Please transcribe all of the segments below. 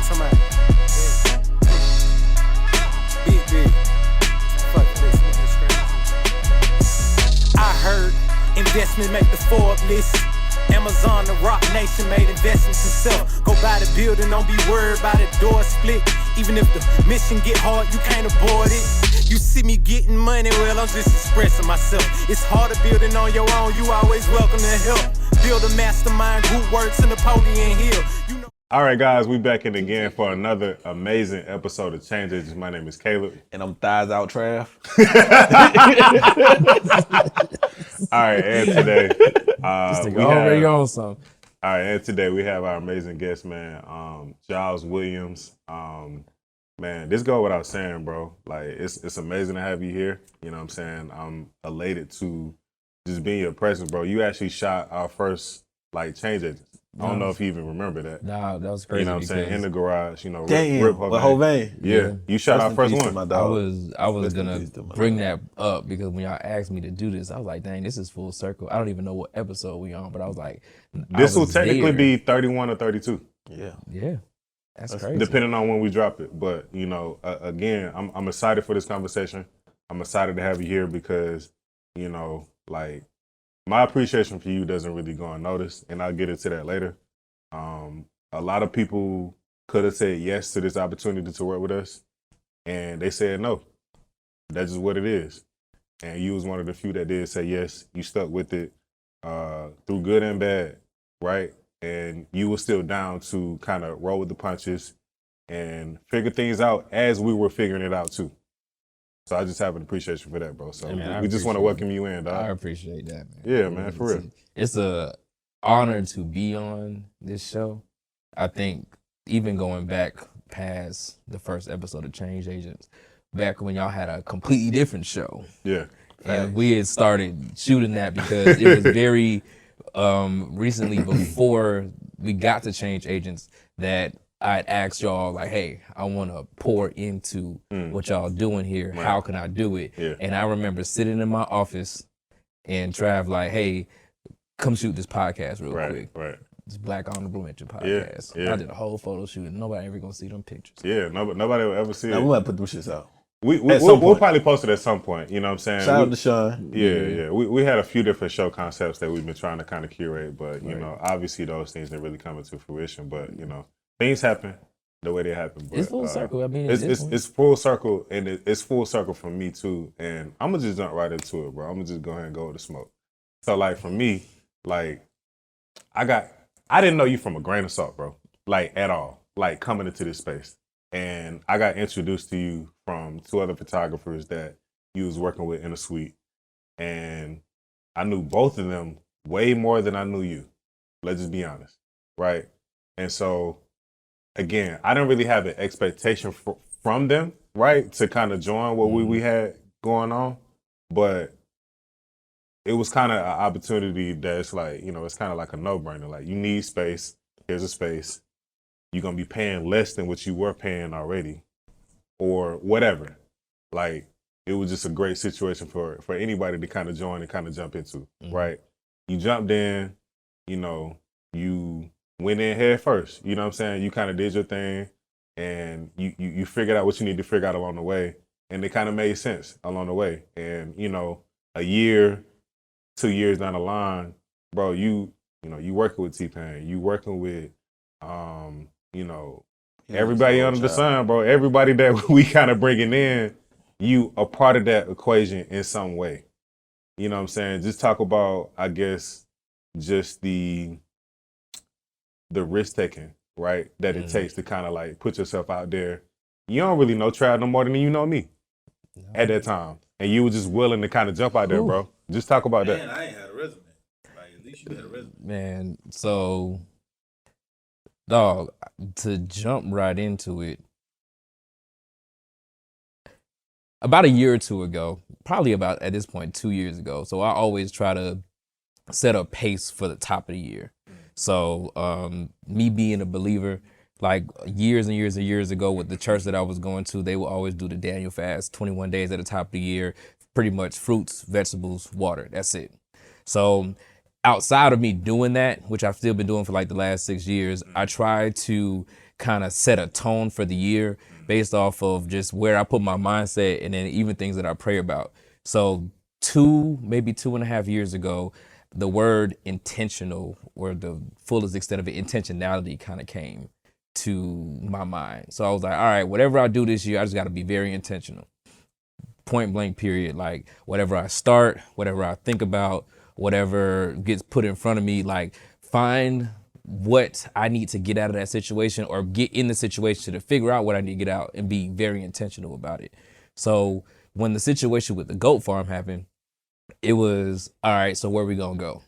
talking about? Big. Fuck this, man. I heard investment make the Forbes list. Amazon, the Rock Nation made investments himself. Go buy the building, don't be worried about the door split. Even if the mission get hard, you can't avoid it. You see me getting money, well, I'm just expressing myself. It's harder building on your own, you always welcome to help. Build a mastermind group works in Napoleon Hill. You know. All right, guys, we back in again for another amazing episode of Change Agents. My name is Caleb. And I'm thighs out, Trav. All right, and today we already on something. All right, and today we have our amazing guest, man, Giles Williams. Man, this go without saying, bro. Like, it's amazing to have you here. You know what I'm saying? I'm elated to just be in your presence, bro. You actually shot our first, like, Change Agents. I don't know if you even remember that. Nah, that was crazy. You know what I'm saying? In the garage, you know, Damn, Rip Hovain. Yeah, you shot our first one. I was gonna bring that up because when y'all asked me to do this, I was like, dang, this is full circle. I don't even know what episode we on, but I was like, this will technically be 31 or 32. Yeah. That's crazy. Depending on when we drop it. But, you know, again, I'm excited for this conversation. I'm excited to have you here because, you know, like, my appreciation for you doesn't really go unnoticed, and I'll get into that later. A lot of people could have said yes to this opportunity to work with us, and they said no. That's just what it is. And you was one of the few that did say yes. You stuck with it through good and bad, right? And you were still down to kind of roll with the punches and figure things out as we were figuring it out too. So I just have an appreciation for that, bro. So man, we just want to welcome you in, dog. I appreciate that, man. Yeah, man, for real. It's a honor to be on this show. I think even going back past the first episode of Change Agents, back when y'all had a completely different show. Yeah. And we had started shooting that because it was very recently before we got to Change Agents that I'd asked y'all, like, hey, I want to pour into what y'all doing here. Right. How can I do it? Yeah. And I remember sitting in my office and Trav like, hey, come shoot this podcast real quick. Right. This Black Honorable Mention podcast. Yeah. I did a whole photo shoot and nobody ever gonna see them pictures. Yeah, nobody will ever see it. We might put them shits out. We'll probably post it at some point, you know what I'm saying? Shout out to Sean. Yeah. We had a few different show concepts that we've been trying to kind of curate, but, you know, obviously those things didn't really come into fruition, but, you know, things happen the way they happen. But, it's full circle. I mean, it's full circle, and it's full circle for me too. And I'm gonna just jump right into it, bro. I'm gonna just go ahead and go with the smoke. So, like, for me, like, I didn't know you from a grain of salt, bro. Like, at all. Like, coming into this space, and I got introduced to you from two other photographers that you was working with in a suite, and I knew both of them way more than I knew you. Let's just be honest, right? And so, again, I didn't really have an expectation from them, right, to kind of join what we had going on. But it was kind of an opportunity that's like, you know, it's kind of like a no-brainer. Like, you need space. Here's a space. You're going to be paying less than what you were paying already or whatever. Like, it was just a great situation for anybody to kind of join and kind of jump into, right? You jumped in, you know, you went in head first, you know what I'm saying? You kind of did your thing, and you figured out what you need to figure out along the way, and it kind of made sense along the way. And, you know, a year, 2 years down the line, bro, you working with T-Pain, you working with, you know, everybody under the sun, bro. Everybody that we kind of bringing in, you a part of that equation in some way. You know what I'm saying? Just talk about, I guess, just the risk taking, right? That it takes to kind of like put yourself out there. You don't really know Trav no more than you know me at that time. And you were just willing to kind of jump out there, bro. Just talk about that. Man, I ain't had a resume. Like, at least you had a resume. Man, so, dog, to jump right into it, about a year or two ago, probably about, at this point, 2 years ago, so I always try to set a pace for the top of the year. So me being a believer, like years and years and years ago with the church that I was going to, they would always do the Daniel fast, 21 days at the top of the year, pretty much fruits, vegetables, water. That's it. So outside of me doing that, which I've still been doing for like the last 6 years, I try to kind of set a tone for the year based off of just where I put my mindset and then even things that I pray about. So maybe 2.5 years ago, the word intentional, or the fullest extent of it, intentionality, kind of came to my mind. So I was like, all right, whatever I do this year, I just got to be very intentional. Point blank period. Like whatever I start, whatever I think about, whatever gets put in front of me, like find what I need to get out of that situation, or get in the situation to figure out what I need to get out, and be very intentional about it. So when the situation with the goat farm happened, it was, all right, so where we gonna go?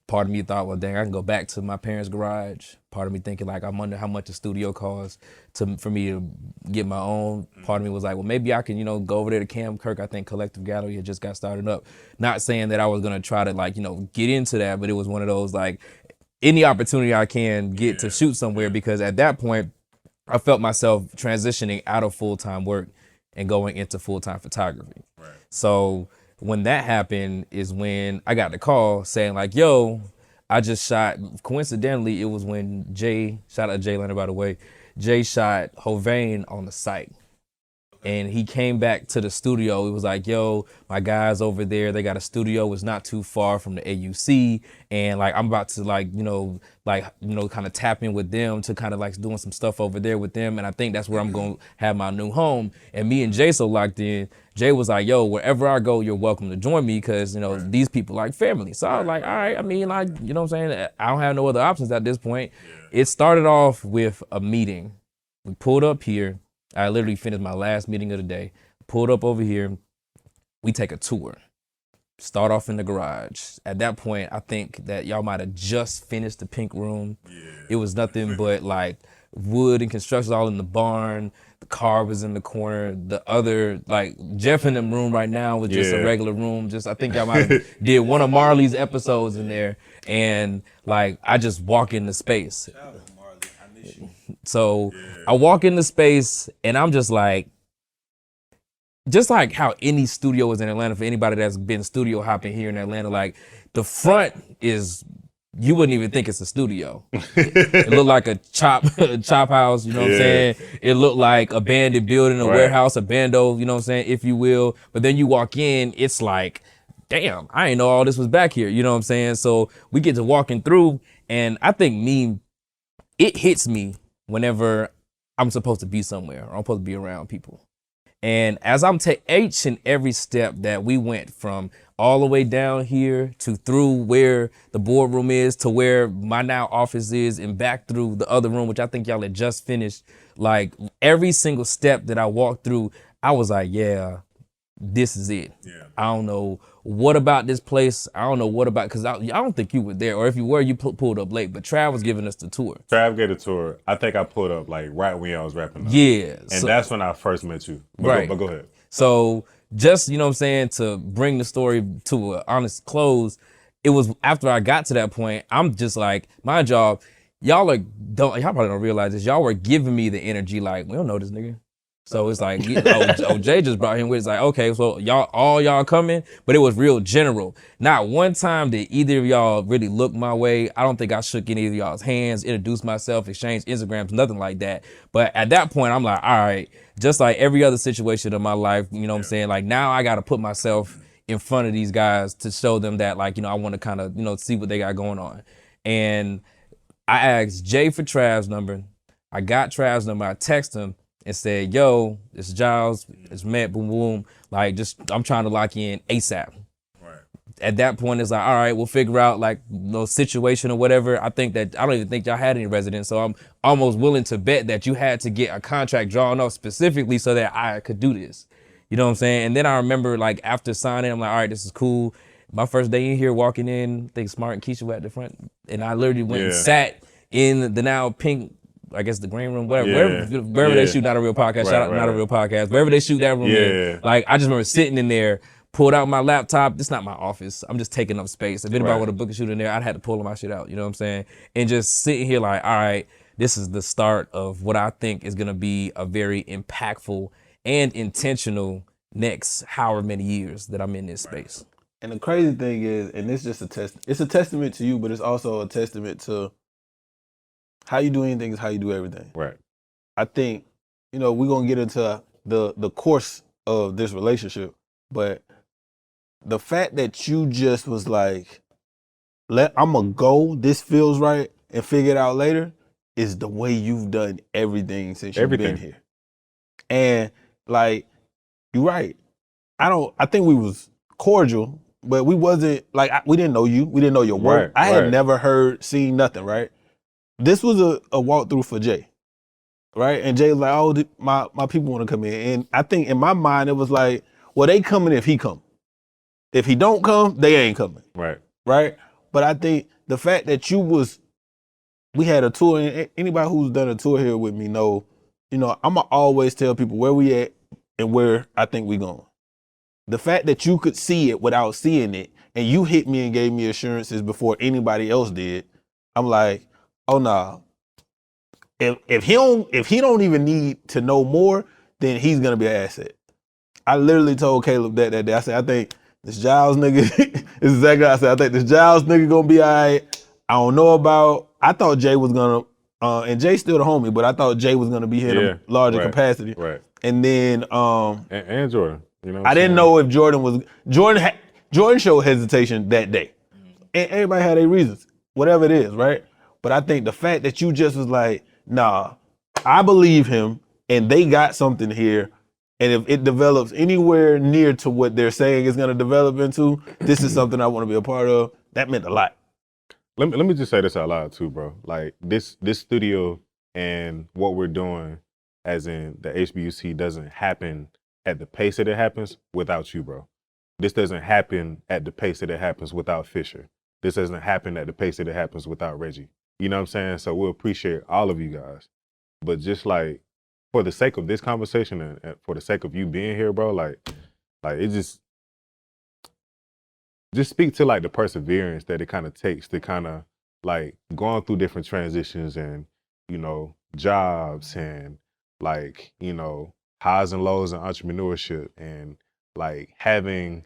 Part of me thought, well, dang, I can go back to my parents' garage. Part of me thinking, like, I wonder how much a studio costs for me to get my own. Part of me was like, well, maybe I can, go over there to Cam Kirk. I think Collective Gallery had just got started up. Not saying that I was gonna try to, like, get into that, but it was one of those, like, any opportunity I can get to shoot somewhere, because at that point, I felt myself transitioning out of full-time work and going into full-time photography. Right. So when that happened is when I got the call saying, like, yo, I just shot, coincidentally, it was when shout out Jay Leonard, by the way, Jay shot Hovain on the site. And he came back to the studio. He was like, yo, my guys over there, they got a studio. It's not too far from the AUC. And like, I'm about to kind of tap in with them to kind of like doing some stuff over there with them. And I think that's where I'm going to have my new home. And me and Jay so locked in. Jay was like, yo, wherever I go, you're welcome to join me, because, these people like family. So I was like, all right, I mean, like, you know what I'm saying? I don't have no other options at this point. It started off with a meeting. We pulled up here. I literally finished my last meeting of the day, pulled up over here. We take a tour, start off in the garage. At that point, I think that y'all might have just finished the pink room. Yeah. It was nothing but like wood and construction all in the barn. The car was in the corner. The other, like, Jeff in the room right now was just a regular room. I think y'all might have did one of Marley's episodes in there. And like, I just walk into space. So I walk into space and I'm just like how any studio is in Atlanta, for anybody that's been studio hopping here in Atlanta, like the front is, you wouldn't even think it's a studio. It looked like a chop house, you know what I'm saying? It looked like a bandit building, a warehouse, a bando, you know what I'm saying, if you will. But then you walk in, it's like, damn, I didn't know all this was back here, you know what I'm saying? So we get to walking through, and I think it hits me whenever I'm supposed to be somewhere, or I'm supposed to be around people. And as I'm each and every step that we went from all the way down here to through where the boardroom is to where my now office is, and back through the other room, which I think y'all had just finished, like every single step that I walked through, I was like, yeah, this is it. Yeah. I don't know what about this place. I don't know what about, because I don't think you were there, or if you were, you pulled up late. But Trav was giving us the tour. Trav gave the tour. I think I pulled up like right when I was wrapping up. Yeah. And that's when I first met you. But go ahead. So just, you know what I'm saying, to bring the story to an honest close, it was after I got to that point, I'm just like, my job, y'all probably don't realize this. Y'all were giving me the energy like, we don't know this nigga. So it's like, Jay just brought him with. It's like, okay, so y'all coming, but it was real general. Not one time did either of y'all really look my way. I don't think I shook any of y'all's hands, introduced myself, exchanged Instagrams, nothing like that. But at that point, I'm like, all right, just like every other situation in my life, you know what I'm saying? Like now I got to put myself in front of these guys to show them that, like, I want to kind of, see what they got going on. And I asked Jay for Trav's number. I got Trav's number. I texted him and said, yo, it's Giles, it's Matt, boom, boom. Like, I'm trying to lock in ASAP. Right. At that point, it's like, all right, we'll figure out like no situation or whatever. I don't even think y'all had any residents. So I'm almost willing to bet that you had to get a contract drawn up specifically so that I could do this. You know what I'm saying? And then I remember like after signing, I'm like, all right, this is cool. My first day in here, walking in, I think Smart and Keisha were at the front. And I literally went and sat in the now pink, I guess the green room, wherever they shoot Not a Real Podcast, shout out Not a Real Podcast, wherever they shoot that room in. Like, I just remember sitting in there, pulled out my laptop. This is not my office. I'm just taking up space. If anybody would have booked a shoot in there, I'd had to pull my shit out, you know what I'm saying? And just sitting here like, all right, this is the start of what I think is going to be a very impactful and intentional next however many years that I'm in this space. And the crazy thing is, and it's just it's a testament to you, but it's also a testament to how you do anything is how you do everything. Right. I think, we're gonna get into the course of this relationship, but the fact that you just was like, I'm gonna go, this feels right, and figure it out later, is the way you've done everything since you've been here. And like, you're right. I think we was cordial, but we wasn't like, we didn't know you. We didn't know your work. I had never seen nothing, right? This was a walkthrough for Jay, right? And Jay was like, oh, my people want to come in. And I think in my mind, it was like, well, they coming if he come. If he don't come, they ain't coming. Right. Right? But I think the fact that we had a tour, and anybody who's done a tour here with me know, I'ma always tell people where we at and where I think we going. The fact that you could see it without seeing it, and you hit me and gave me assurances before anybody else did, I'm like, oh nah. If he don't even need to know more, then he's gonna be an asset. I literally told Caleb that day. I said, I think this Giles nigga, is exactly what I said. I think this Giles nigga gonna be all right. I don't know about, I thought Jay was gonna, and Jay's still the homie, but I thought Jay was gonna be here in a larger capacity. Right. And then, and Jordan, I didn't know if Jordan showed hesitation that day. And everybody had their reasons, whatever it is, right? But I think the fact that you just was like, nah, I believe him, and they got something here. And if it develops anywhere near to what they're saying it's going to develop into, this is something I want to be a part of. That meant a lot. Let me just say this out loud too, bro. Like this studio and what we're doing, as in the HBUC, doesn't happen at the pace that it happens without you, bro. This doesn't happen at the pace that it happens without Fisher. This doesn't happen at the pace that it happens without Reggie. You know what I'm saying? So we'll appreciate all of you guys. But just like, for the sake of this conversation and for the sake of you being here, bro, like it just speak to like the perseverance that it kind of takes to kind of like going through different transitions and, jobs and like, highs and lows in entrepreneurship and like having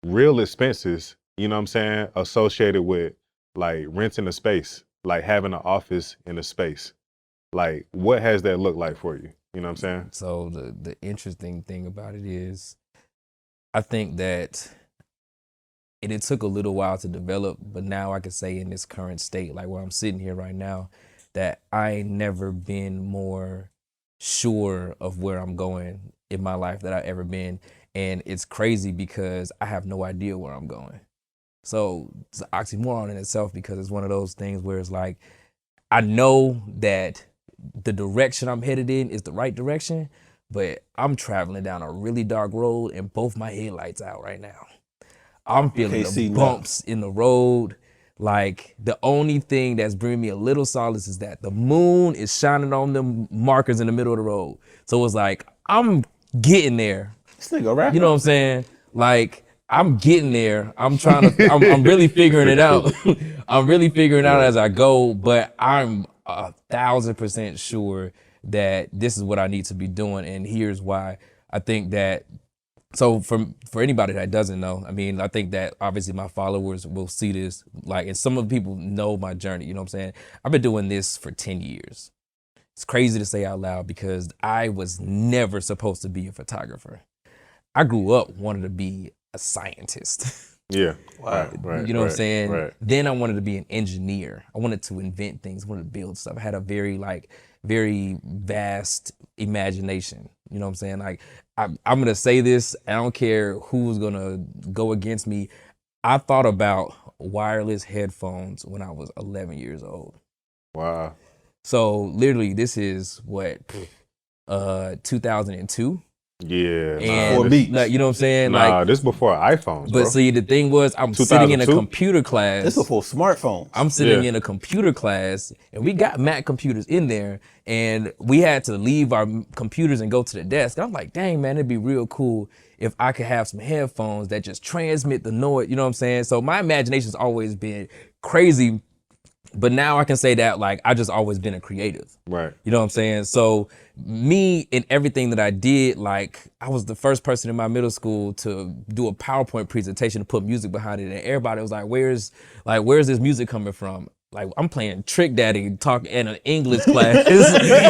real expenses, associated with like renting a space, like having an office in a space. Like, what has that looked like for you? You know what I'm saying? So the interesting thing about it is, I think that it took a little while to develop, but now I can say in this current state, like where I'm sitting here right now, that I ain't never been more sure of where I'm going in my life that I've ever been. And it's crazy because I have no idea where I'm going. So it's an oxymoron in itself, because it's one of those things where it's like, I know that the direction I'm headed in is the right direction, but I'm traveling down a really dark road and both my headlights out right now. I'm feeling the bumps in the road. Like, the only thing that's bringing me a little solace is that the moon is shining on them markers in the middle of the road. So it's like, I'm getting there. This nigga rapping. You know what I'm saying? Like, I'm getting there. I'm trying to, I'm really figuring it out. I'm really figuring it out as I go, but I'm 1,000% sure that this is what I need to be doing. And here's why. I think that, so for anybody that doesn't know, I mean, I think that obviously my followers will see this, like, and some of the people know my journey, you know what I'm saying? I've been doing this for 10 years. It's crazy to say out loud because I was never supposed to be a photographer. I grew up wanting to be a scientist. Yeah. Wow. Right, you know what I'm saying? Right. Then I wanted to be an engineer. I wanted to invent things. I wanted to build stuff. I had a very vast imagination. You know what I'm saying? Like, I'm going to say this. I don't care who's going to go against me. I thought about wireless headphones when I was 11 years old. Wow. So literally this is what, 2002. Yeah. And like, you know what I'm saying? Nah, like, this before iPhones, bro. But see, the thing was, I'm sitting in a computer class. This before smartphones. I'm sitting in a computer class, and we got Mac computers in there, and we had to leave our computers and go to the desk. I'm like, dang, man, it'd be real cool if I could have some headphones that just transmit the noise, you know what I'm saying? So my imagination's always been crazy, but now I can say that, like, I just always been a creative. Right. You know what I'm saying? So me and everything that I did, like, I was the first person in my middle school to do a PowerPoint presentation to put music behind it. And everybody was like, where's this music coming from? Like I'm playing Trick Daddy, talk in an English class,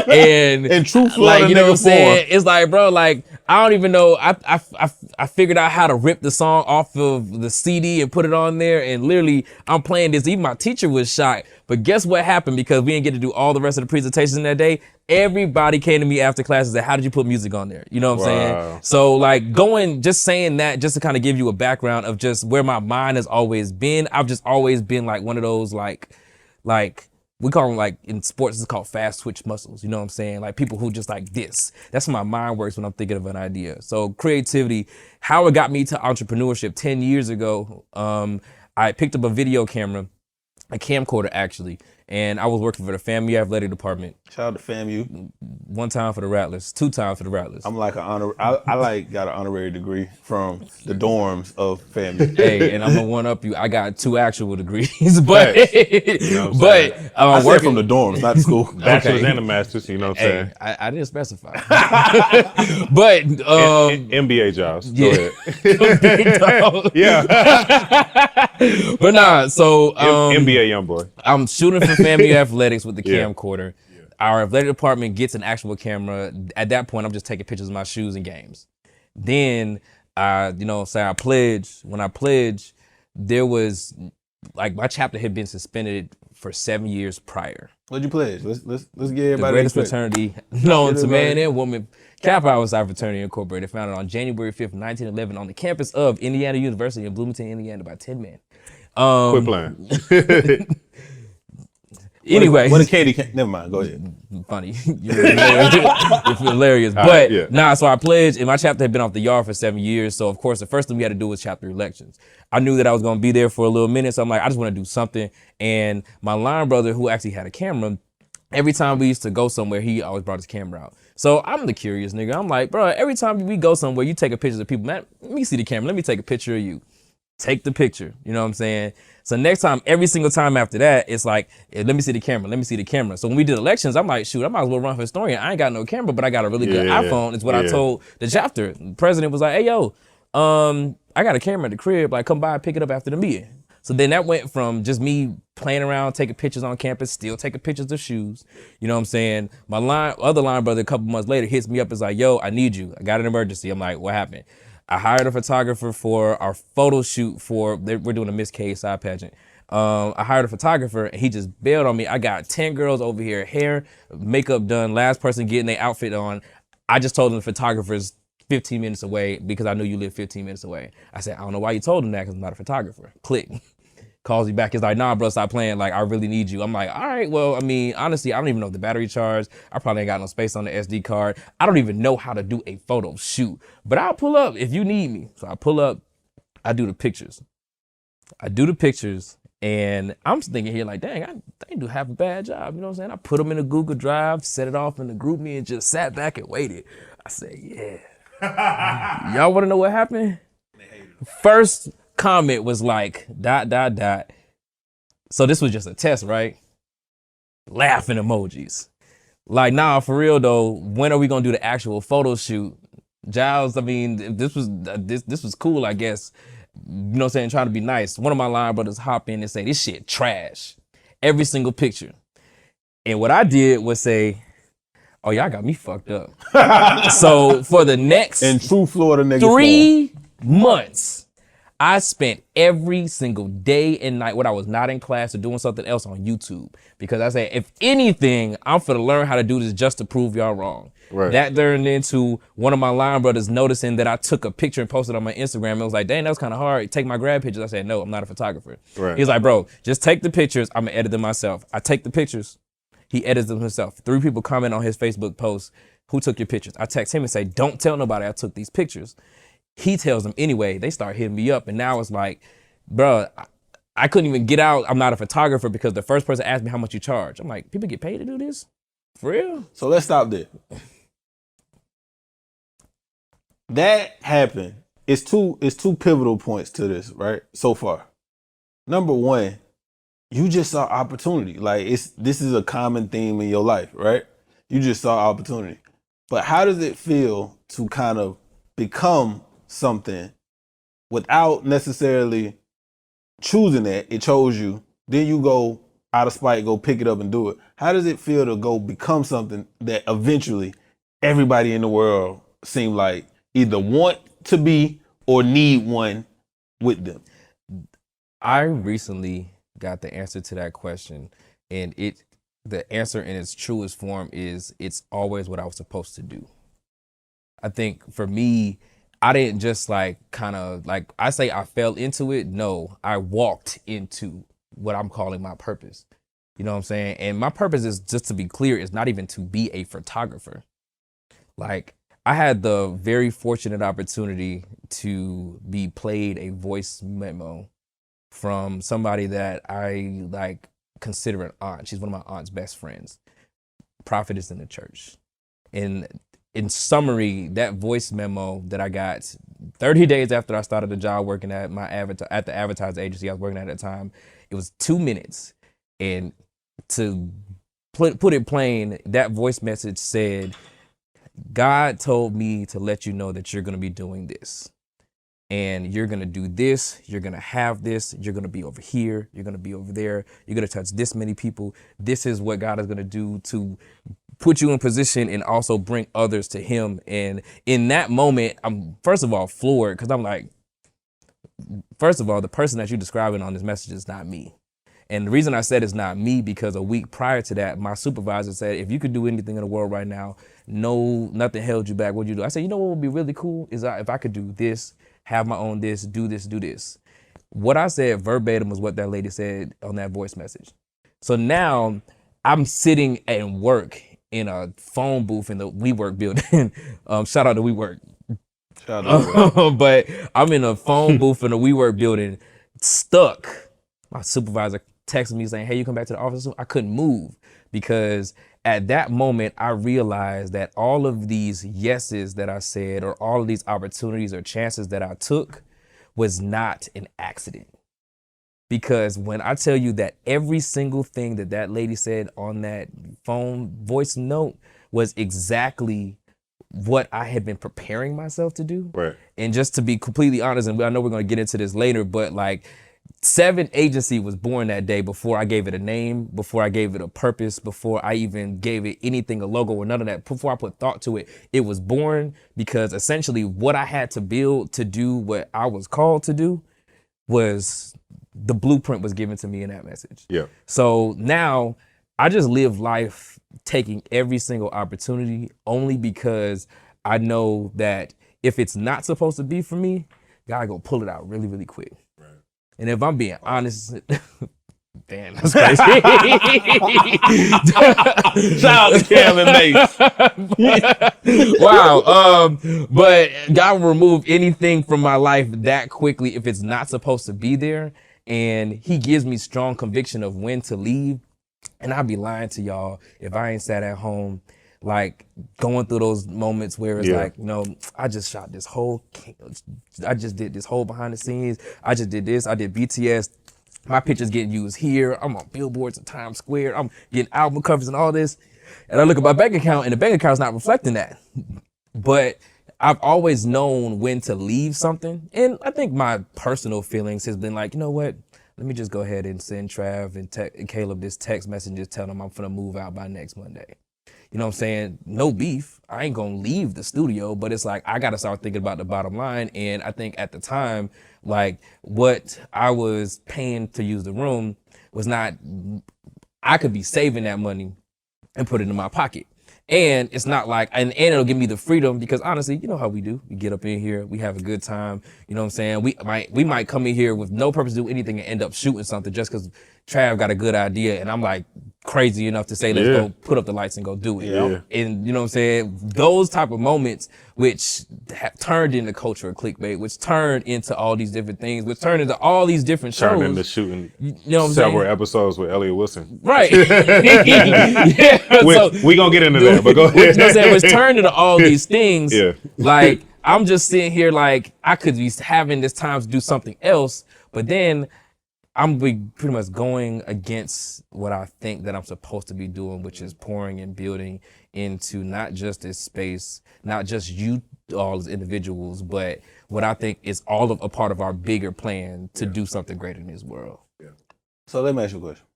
and true like Florida you know what I'm nigga saying. form. It's like, bro, like I don't even know. I figured out how to rip the song off of the CD and put it on there, and literally I'm playing this. Even my teacher was shocked. But guess what happened? Because we didn't get to do all the rest of the presentations that day. Everybody came to me after class and said, "How did you put music on there?" You know what I'm saying? So like just saying that, just to kind of give you a background of just where my mind has always been. I've just always been like one of those like we call them, like in sports, it's called fast twitch muscles. You know what I'm saying? Like people who just like this. That's how my mind works when I'm thinking of an idea. So creativity, how it got me to entrepreneurship 10 years ago. I picked up a video camera, a camcorder actually, and I was working for the FAMU athletic department. Shout out to FAMU. 1 time for the Rattlers, 2 times for the Rattlers. I'm like I like got an honorary degree from the dorms of FAMU. Hey, and I'm gonna one up you. I got 2 actual degrees, but You know what I'm saying? I said from the dorms, not the school. Bachelor's and a master's, you know what I'm saying? Hey, I didn't specify. But NBA jobs. yeah. Go ahead. Yeah. But nah, so NBA young boy. I'm shooting for Family Athletics with the camcorder. Our athletic department gets an actual camera. At that point, I'm just taking pictures of my shoes and games. Then, say I pledge. When I pledge, there was like my chapter had been suspended for 7 years prior. What'd you pledge? Let's get The everybody. greatest fraternity known to man and woman, Kappa Alpha Psi Fraternity Incorporated, founded on January 5th, 1911, on the campus of Indiana University in Bloomington, Indiana, by 10 men. Quit playing. Anyway, What a Katie? Never mind. Go ahead. Funny, you're hilarious. But nah, so I pledged, and my chapter had been off the yard for 7 years. So of course, the first thing we had to do was chapter elections. I knew that I was gonna be there for a little minute, so I'm like, I just want to do something. And my line brother, who actually had a camera, every time we used to go somewhere, he always brought his camera out. So I'm the curious nigga. I'm like, bro, every time we go somewhere, you take a picture of people. Man, let me see the camera. Let me take a picture of you. Take the picture. You know what I'm saying? So next time, every single time after that, it's like, hey, let me see the camera. Let me see the camera. So when we did elections, I'm like, shoot, I might as well run for historian. I ain't got no camera, but I got a really good iPhone. Is what I told the chapter. The president was like, hey, yo, I got a camera at the crib. Like, come by and pick it up after the meeting. So then that went from just me playing around, taking pictures on campus, still taking pictures of shoes. You know what I'm saying? My other line brother, a couple months later, hits me up. Is like, yo, I need you. I got an emergency. I'm like, what happened? I hired a photographer for our photo shoot we're doing a Miss K side pageant. I hired a photographer and he just bailed on me. I got 10 girls over here, hair, makeup done, last person getting their outfit on. I just told them the photographer's 15 minutes away because I knew you live 15 minutes away. I said, I don't know why you told him that because I'm not a photographer. Click. Calls me back. He's like, nah, bro, stop playing. Like, I really need you. I'm like, all right, well, I mean, honestly, I don't even know if the battery charged. I probably ain't got no space on the SD card. I don't even know how to do a photo shoot, but I'll pull up if you need me. So I pull up, I do the pictures. And I'm thinking here like, dang, I didn't do half a bad job. You know what I'm saying? I put them in a Google Drive, set it off in the group me and just sat back and waited. I said, yeah. Y'all want to know what happened? First comment was like, ... So this was just a test, right? Laughing emojis. Like, nah, for real though, when are we gonna do the actual photo shoot? Giles, I mean, this was cool, I guess. You know what I'm saying? Trying to be nice. One of my line brothers hop in and say, this shit trash. Every single picture. And what I did was say, oh, y'all got me fucked up. So for the next In true Florida nigga 3 months, I spent every single day and night when I was not in class or doing something else on YouTube. Because I said, if anything, I'm finna learn how to do this just to prove y'all wrong. Right. That turned into one of my line brothers noticing that I took a picture and posted on my Instagram. It was like, dang, that was kind of hard. Take my grad pictures. I said, no, I'm not a photographer. Right. He's like, bro, just take the pictures. I'm gonna edit them myself. I take the pictures. He edits them himself. 3 people comment on his Facebook post, who took your pictures? I text him and say, don't tell nobody I took these pictures. He tells them anyway. They start hitting me up. And now it's like, bro, I couldn't even get out. I'm not a photographer because the first person asked me how much you charge. I'm like, people get paid to do this? For real? So let's stop there. That happened. It's two pivotal points to this, right? So far. Number one, you just saw opportunity. Like this is a common theme in your life, right? You just saw opportunity. But how does it feel to kind of become something without necessarily choosing that? It chose you. Then you go out of spite go pick it up and do it. How does it feel to go become something that eventually everybody in the world seem like either want to be or need one with them? I recently got the answer to that question, and the answer in its truest form is it's always what I was supposed to do. I think for me, I didn't just like kind of like I say I fell into it. No, I walked into what I'm calling my purpose. You know what I'm saying? And my purpose is, just to be clear, is not even to be a photographer. Like, I had the very fortunate opportunity to be played a voice memo from somebody that I like consider an aunt. She's one of my aunt's best friends, prophetess in the church. And in summary, that voice memo that I got 30 days after I started the job working at at the advertising agency I was working at the time, it was 2 minutes. And to put it plain, that voice message said, God told me to let you know that you're going to be doing this. And you're going to do this, you're going to have this, you're going to be over here, you're going to be over there, you're going to touch this many people. This is what God is going to do to put you in position and also bring others to him. And in that moment, I'm first of all floored, because I'm like, first of all, the person that you're describing on this message is not me. And the reason I said it's not me, because a week prior to that, my supervisor said, if you could do anything in the world right now, nothing held you back, what'd you do? I said, you know what would be really cool is if I could do this, have my own this, do this, do this. What I said verbatim was what that lady said on that voice message. So now I'm sitting at work in a phone booth in the WeWork building. Shout out to WeWork. Shout out to WeWork. But I'm in a phone booth in a WeWork building, stuck. My supervisor texted me saying, hey, you come back to the office soon? I couldn't move, because at that moment, I realized that all of these yeses that I said, or all of these opportunities or chances that I took, was not an accident. Because when I tell you that every single thing that that lady said on that phone voice note was exactly what I had been preparing myself to do. Right. And just to be completely honest, and I know we're going to get into this later, but like, 7 Agency was born that day before I gave it a name, before I gave it a purpose, before I even gave it anything, a logo or none of that, before I put thought to it. It was born because essentially what I had to build to do what I was called to do was the blueprint was given to me in that message. Yeah. So now I just live life taking every single opportunity, only because I know that if it's not supposed to be for me, God go pull it out really, really quick. And if I'm being honest, damn, that's crazy. Shout out to Cam and Mace. Wow. But God will remove anything from my life that quickly if it's not supposed to be there. And he gives me strong conviction of when to leave. And I'd be lying to y'all if I ain't sat at home, like going through those moments where it's like, you know, I just shot this whole, I just did this whole behind the scenes. I just did this. I did BTS. My pictures getting used here. I'm on billboards in Times Square. I'm getting album covers and all this. And I look at my bank account and the bank account's not reflecting that. But I've always known when to leave something. And I think my personal feelings has been like, you know what? Let me just go ahead and send Trav and Caleb this text message and just tell them I'm finna move out by next Monday. You know what I'm saying? No beef. I ain't gonna leave the studio, but it's like I gotta start thinking about the bottom line. And I think at the time, like what I was paying to use the room was not, I could be saving that money and put it in my pocket. And it's not like, and it'll give me the freedom, because honestly, you know how we do. We get up in here, we have a good time. You know what I'm saying? We might come in here with no purpose to do anything and end up shooting something just because Trav got a good idea and I'm like crazy enough to say, let's go put up the lights and go do it. You know? And you know what I'm saying? Those type of moments which have turned into culture of clickbait, which turned into all these different things, which turned into all these different shows. Turned into shooting you know what I'm several saying? episodes with Elliot Wilson. Right. Yeah. We gonna get into that, but go ahead. You know what I'm saying? It's turned into all these things. Yeah. Like, I'm just sitting here like, I could be having this time to do something else, but then I'm pretty much going against what I think that I'm supposed to be doing, which is pouring and building into not just this space, not just you all as individuals, but what I think is all of a part of our bigger plan to do something greater in this world. So let me ask you a question.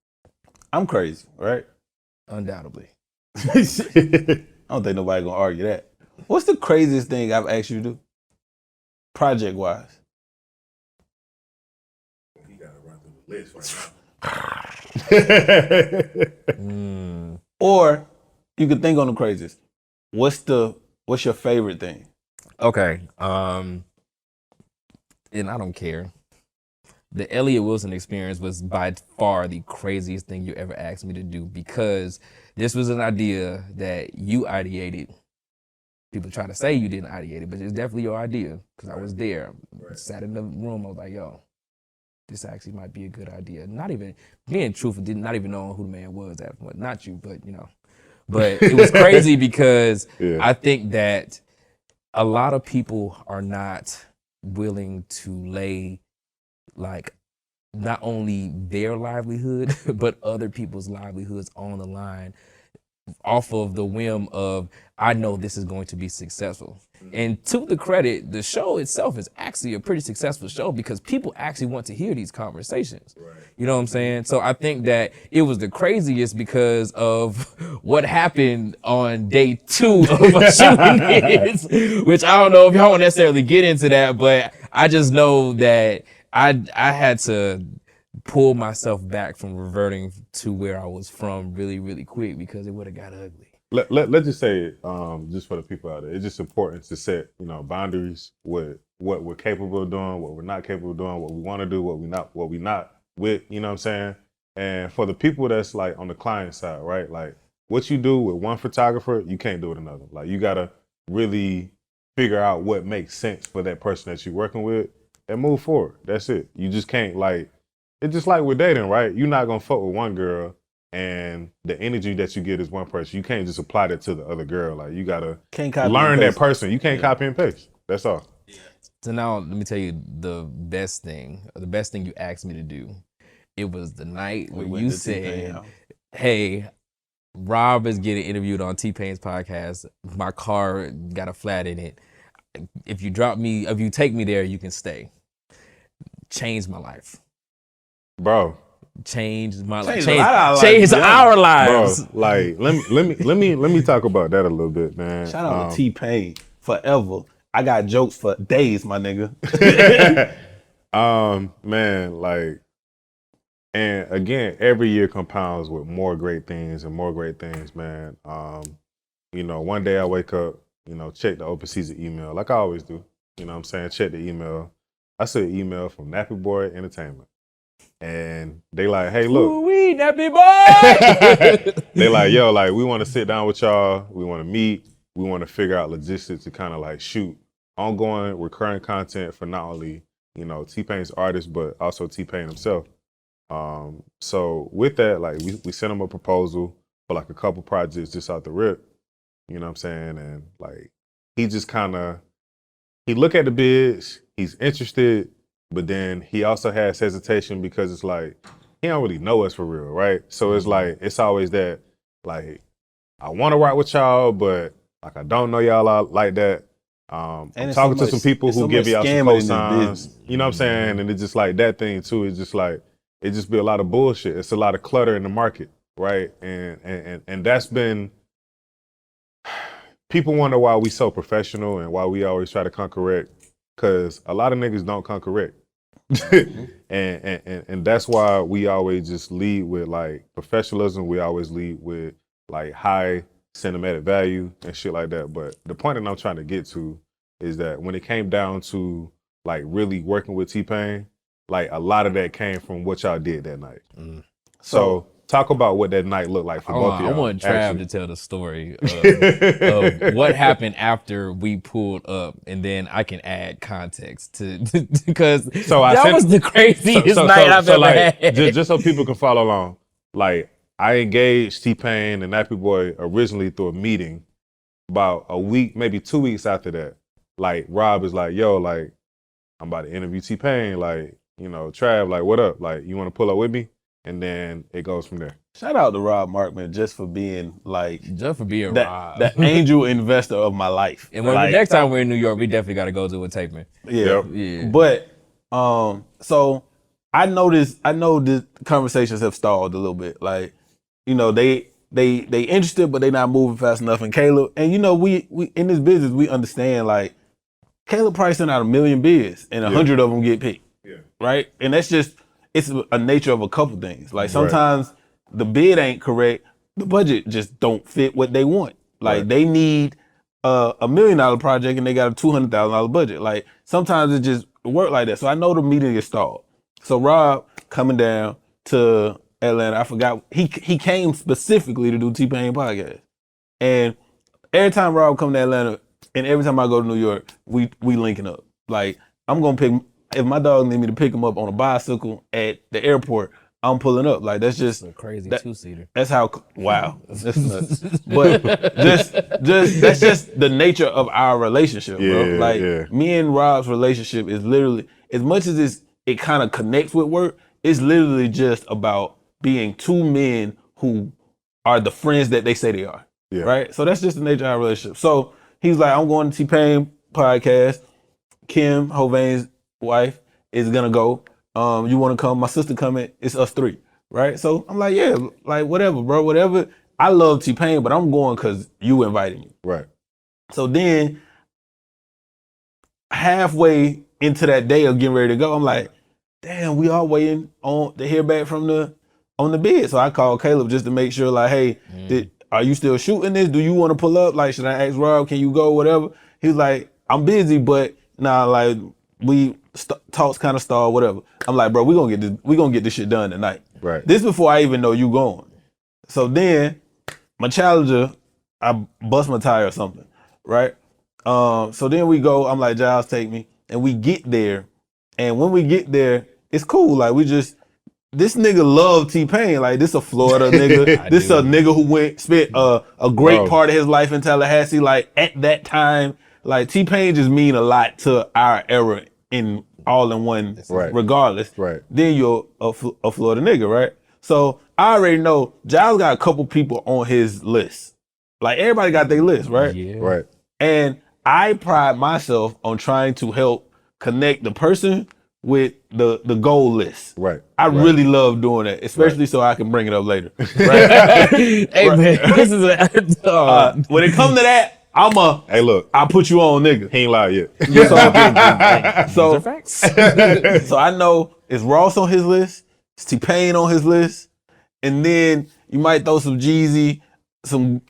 I'm crazy, right? Undoubtedly. I don't think nobody gonna argue that. What's the craziest thing I've asked you to do? Project wise. You gotta run through the list right now. Or you could think on the craziest. What's your favorite thing? Okay. And I don't care. The Elliott Wilson experience was by far the craziest thing you ever asked me to do, because this was an idea that you ideated. People try to say you didn't ideate it, but it's definitely your idea, because I was there. Sat in the room, I was like, yo, this actually might be a good idea. Not even, being truthful, not even knowing who the man was at, well, not you, but you know. But it was crazy because I think that a lot of people are not willing to lay like not only their livelihood, but other people's livelihoods on the line off of the whim of, I know this is going to be successful. And to the credit, the show itself is actually a pretty successful show because people actually want to hear these conversations. Right. You know what I'm saying? So I think that it was the craziest because of what happened on day 2 of shooting this, which I don't know if y'all won't necessarily get into that, but I just know that I had to pull myself back from reverting to where I was from really, really quick because it would have got ugly. Let's just say, just for the people out there, it's just important to set, boundaries with what we're capable of doing, what we're not capable of doing, what we want to do, what we not with, you know what I'm saying? And for the people that's like on the client side, right? Like what you do with one photographer, you can't do with another. Like you gotta really figure out what makes sense for that person that you're working with and move forward. That's it. You just can't it's just like with dating, right? You're not gonna fuck with one girl and the energy that you get is one person. You can't just apply that to the other girl. Like you gotta learn that person. You can't copy and paste. That's all. Yeah. So now let me tell you the best thing you asked me to do. It was the night when you said, hey, Rob is getting interviewed on T-Pain's podcast. My car got a flat in it. If you take me there, you can stay. Changed my life. Bro. Changed my life. Changed our lives. Bro, like let me talk about that a little bit, man. Shout out to T-Pain forever. I got jokes for days, my nigga. Man, like, and again, every year compounds with more great things, man. One day I wake up, check the open season email like I always do. You know what I'm saying? Check the email. I see an email from Nappy Boy Entertainment. And they like, hey, look. Ooh-wee, Nappy Boy! They like, yo, like, we want to sit down with y'all. We want to meet. We want to figure out logistics to kind of like shoot ongoing, recurring content for not only, T-Pain's artist, but also T-Pain himself. So with that, like, we sent him a proposal for like a couple projects just out the rip. You know what I'm saying? And like, he just he look at the bids, he's interested, but then he also has hesitation because it's like, he don't really know us for real, right? So it's like, it's always that, like, I want to rock with y'all, but like, I don't know y'all like that. I'm talking to some people who give y'all some cosigns, you know what I'm saying? And it's just like that thing too, it's just like, it just be a lot of bullshit. It's a lot of clutter in the market, right? And that's been, people wonder why we so professional and why we always try to come correct, because a lot of niggas don't come correct. and that's why we always just lead with like professionalism. We always lead with like high cinematic value and shit like that. But the point that I'm trying to get to is that when it came down to like really working with T-Pain, like a lot of that came from what y'all did that night. So talk about what that night looked like for both of y'all. I want Trav to tell the story of what happened after we pulled up, and then I can add context to because that was the craziest night I've ever had. Just so people can follow along, like I engaged T-Pain and Nappy Boy originally through a meeting. About a week, maybe 2 weeks after that, like Rob is like, yo, like I'm about to interview T-Pain, like, Trav, like what up? Like you want to pull up with me? And then it goes from there. Shout out to Rob Markman just for being Rob. The angel investor of my life. And when the next time we're in New York, we definitely got to go to a taping. Yeah. But so I know the conversations have stalled a little bit. Like you know, they interested, but they not moving fast enough. And Caleb, and you know, we in this business, we understand like Caleb probably sent out 1 million bids and 100 of them get picked. Yeah. Right? And that's just, it's a nature of a couple things. Like sometimes the bid ain't correct, the budget just don't fit what they want. Like they need a $1 million project and they got a $200,000 budget. Like sometimes it just work like that. So I know the meeting is stalled. So Rob coming down to Atlanta, I forgot, he came specifically to do T-Pain podcast. And every time Rob come to Atlanta and every time I go to New York, we linking up. Like I'm gonna pick, if my dog need me to pick him up on a bicycle at the airport, I'm pulling up. Like that's just a crazy two-seater. That's how, wow, that's nuts. But just that's just the nature of our relationship, bro. Like me and Rob's relationship is literally, as much as it kind of connects with work, it's literally just about being two men who are the friends that they say they are. Yeah. Right? So that's just the nature of our relationship. So he's like, I'm going to T-Pain podcast. Kim, Hovan's wife, is gonna go. You wanna come? My sister coming. It's us three. Right? So I'm like, yeah, like whatever, bro, whatever. I love T-Pain, but I'm going because you invited me. Right. So then halfway into that day of getting ready to go, I'm like, damn, we all waiting on to hear back from on the bid. So I called Caleb just to make sure, like, hey, are you still shooting this? Do you want to pull up? Like, should I ask Rob, can you go, whatever? He was like, I'm busy, but nah, like, we talks kind of stalled, whatever. I'm like, bro, we gonna get this shit done tonight. Right. This before I even know you going. So then my Challenger, I bust my tire or something, right? So then we go, I'm like, Giles, take me. And we get there. And when we get there, it's cool. Like this nigga love T-Pain. Like this a Florida nigga. This a nigga who spent a great part of his life in Tallahassee. Like at that time, like T-Pain just mean a lot to our era in one, regardless. Right. Then you're a Florida nigga, right? So I already know Giles got a couple people on his list. Like everybody got their list, right? Yeah. Right. And I pride myself on trying to help connect the person with the goal list. Right. I really love doing that, especially so I can bring it up later. Right? Hey man, this is when it comes to that, hey look, I'll put you on, nigga. He ain't lied yet. So I know it's Ross on his list, it's T-Pain on his list, and then you might throw some Jeezy, some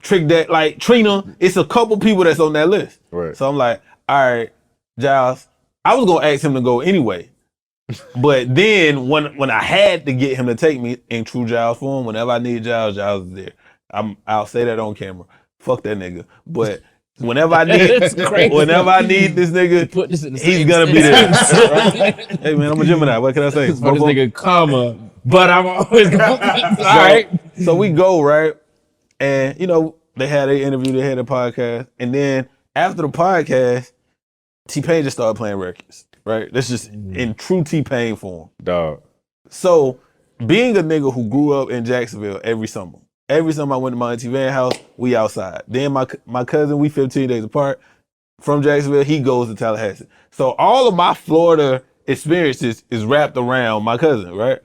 Trick That, like Trina. It's a couple people that's on that list. Right. So I'm like, all right, Giles, I was gonna ask him to go anyway. But then when I had to get him to take me in true Giles form, whenever I need Giles is there. I'll say that on camera. Fuck that nigga. But whenever I need this nigga, he's gonna be there. Right? Hey man, I'm a Gemini. What can I say? For this nigga, comma. But I'm always gonna all right. So we go, right? And you know, they had an interview, they had a podcast, and then after the podcast, T-Pain just started playing records. Right? That's just in true T-Pain form. Dog. So being a nigga who grew up in Jacksonville every summer I went to my Auntie Van house, we outside. Then my cousin, we 15 days apart from Jacksonville, he goes to Tallahassee. So all of my Florida experiences is wrapped around my cousin, right?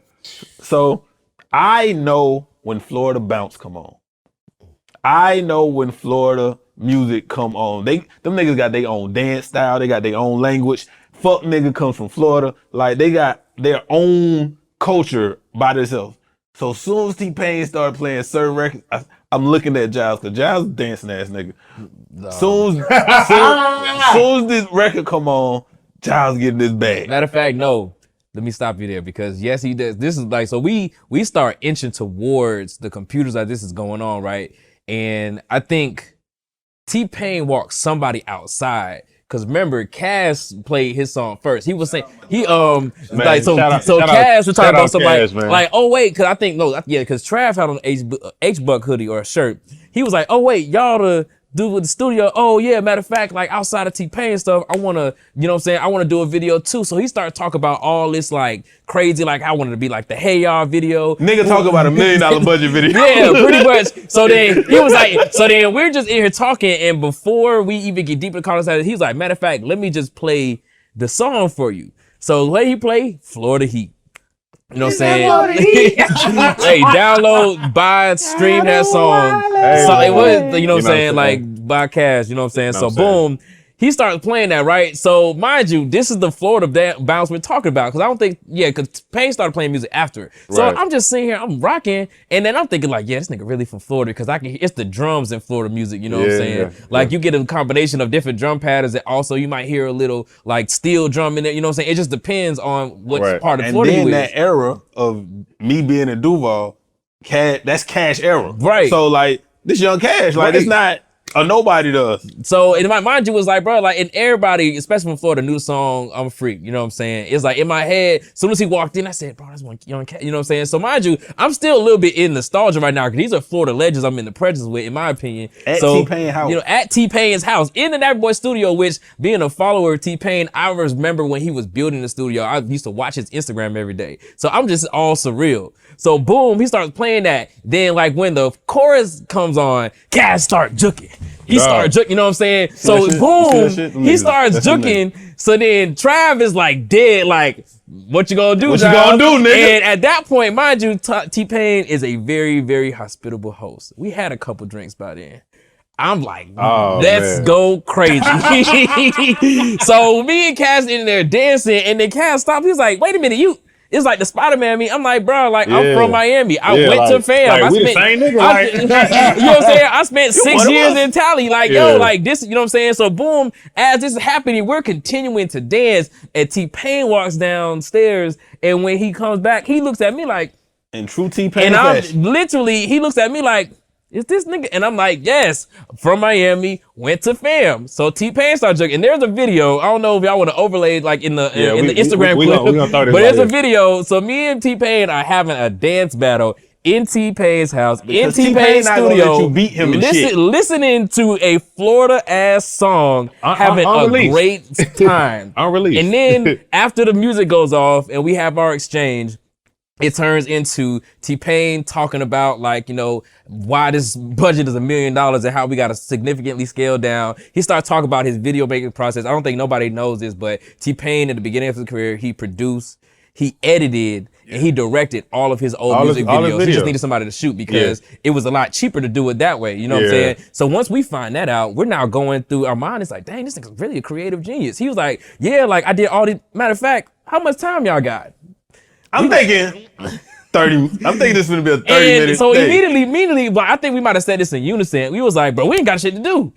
So I know when Florida bounce come on. I know when Florida music come on. Them niggas got their own dance style, they got their own language. Fuck nigga comes from Florida. Like they got their own culture by themselves. So as soon as T-Pain started playing certain records, I'm looking at Giles, because Giles is a dancing ass nigga. No. Soon as this record come on, Giles getting this bag. Matter of fact, no. Let me stop you there, because yes, he does. This is like, so we start inching towards the computers like this is going on, right? And I think T-Pain walked somebody outside. Cause remember, Cass played his song first. He was saying Cass was talking about somebody like, oh wait, cause I think cause Trav had on an HBUC hoodie or a shirt. He was like, oh wait, y'all to do with the studio. Oh yeah, matter of fact, like outside of T-Pain stuff, I wanna, you know what I'm saying, I wanna do a video too. So he started talking about all this like crazy, like I wanted to be like the Hey Y'all video. Nigga talk about $1 million budget video. Yeah, pretty much. So then he was like, so then we're just in here talking, and before we even get deep in the conversation, he was like, matter of fact, let me just play the song for you. So the way he played, Florida Heat. You know what I'm saying? Hey, download, buy, stream that song. So it was, you know what I'm saying? Like buy cash, you know what I'm saying? So boom, he started playing that, right? So mind you, this is the Florida bounce we're talking about. Cause I don't think, cause Payne started playing music after. So I'm just sitting here, I'm rocking. And then I'm thinking like, yeah, this nigga really from Florida. Cause it's the drums in Florida music, you know what I'm saying? Like you get a combination of different drum patterns that also you might hear a little like steel drum in there, you know what I'm saying? It just depends on what part of Florida you is. And then that era of me being in Duval, that's Cash era. Right. So like this young Cash, like it's not a nobody to us. So in my mind, you was like, bro, like, and everybody, especially from Florida, knew the song "I'm a Freak." You know what I'm saying? It's like in my head. As soon as he walked in, I said, "Bro, that's one young cat." You know what I'm saying? So mind you, I'm still a little bit in nostalgia right now because these are Florida legends. I'm in the presence with, in my opinion. At T-Pain house, you know, at T-Pain's house in the Nappy Boy studio. Which, being a follower of T-Pain, I remember when he was building the studio. I used to watch his Instagram every day. So I'm just all surreal. So boom, he starts playing that. Then like when the chorus comes on, Cash start juking. He started juking, you know what I'm saying? So boom, he starts juking. So then Trav is like dead, like, what you gonna do, What you gonna do, nigga? And at that point, mind you, T-Pain is a very, very hospitable host. We had a couple drinks by then. I'm like, let's go crazy. So me and Cass in there dancing, and then Cass stopped. He was like, wait a minute, it's like the Spider-Man me. I'm like, bro, like I'm from Miami. I went to FAM. Like, we the same nigga. Like, you know what I'm saying? I spent 6 years in Tally. Like, yo, like this, you know what I'm saying? So boom, as this is happening, we're continuing to dance. And T-Pain walks downstairs, and when he comes back, he looks at me like, in true T-Pain and fashion. he looks at me like, is this nigga? And I'm like, yes, from Miami, went to FAM. So T-Pain started joking. And there's a video. I don't know if y'all want to overlay like in the Instagram clip. We gonna throw this but there's a video. So me and T-Pain are having a dance battle in T-Pain's house, because in T-Pain's studio. Let you beat him and shit. Listening to a Florida ass song, having a great time. Unreleased. And then after the music goes off and we have our exchange, it turns into T-Pain talking about like, you know, why this budget is $1 million and how we got to significantly scale down. He started talking about his video making process. I don't think nobody knows this, but T-Pain at the beginning of his career, he produced, he edited, and he directed all of his old music videos. He just needed somebody to shoot because it was a lot cheaper to do it that way. You know what I'm saying? So once we find that out, we're now going through our mind. It's like, dang, this nigga's really a creative genius. He was like, yeah, like I did all the, matter of fact, how much time y'all got? I'm thinking 30. I'm thinking this is gonna be a 30-minute So thing. immediately, but I think we might have said this in unison. We was like, bro, we ain't got shit to do.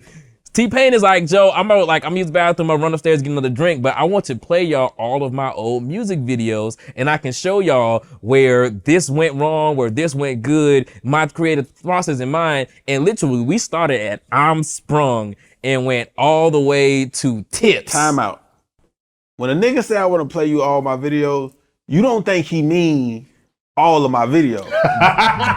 T-Pain is like, Joe, I'm use the bathroom, I'll run upstairs, get another drink, but I want to play y'all all of my old music videos, and I can show y'all where this went wrong, where this went good, my creative process in mind. And literally, we started at I'm Sprung and went all the way to Tips. Time out. When a nigga say I want to play you all my videos, you don't think he mean all of my videos.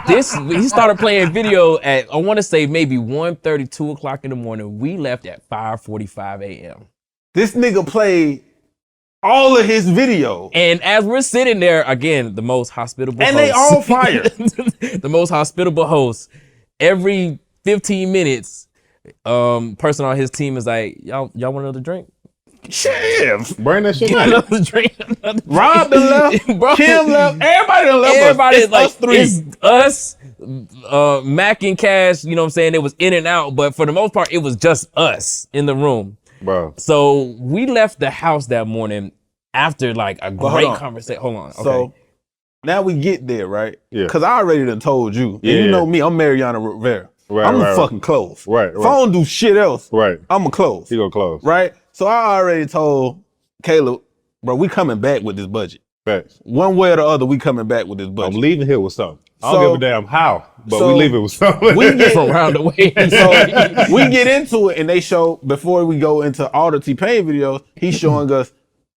He started playing video at, I want to say maybe 1:30, 2 o'clock in the morning. We left at 5:45 a.m. This nigga played all of his videos. And as we're sitting there, again, the most hospitable and host. they all fire. The most hospitable host. Every 15 minutes, person on his team is like, y'all want another drink? Shit. Bring that shit back. Another drink. Rob done left. Bro, Kim left. Everybody done left. Everybody's It's like, us three. it's us, Mac and Cash, you know what I'm saying? It was in and out, but for the most part, it was just us in the room. Bro. So we left the house that morning after like a great conversation. Hold on. Okay. So now we get there, right? Yeah. Because I already done told you. Yeah. And you know me, I'm Mariana Rivera. Right, I'm right, fucking close. Right. If I don't do shit else, Right. I'm a close. He gonna close. Right? So I already told Caleb, bro, we coming back with this budget. Facts. One way or the other, we coming back with this budget. I'm leaving here with something. I So- don't give a damn how, but so we leaving with something. we get From around the way. So we get into it, and they show, before we go into all the T-Pain videos, he's showing us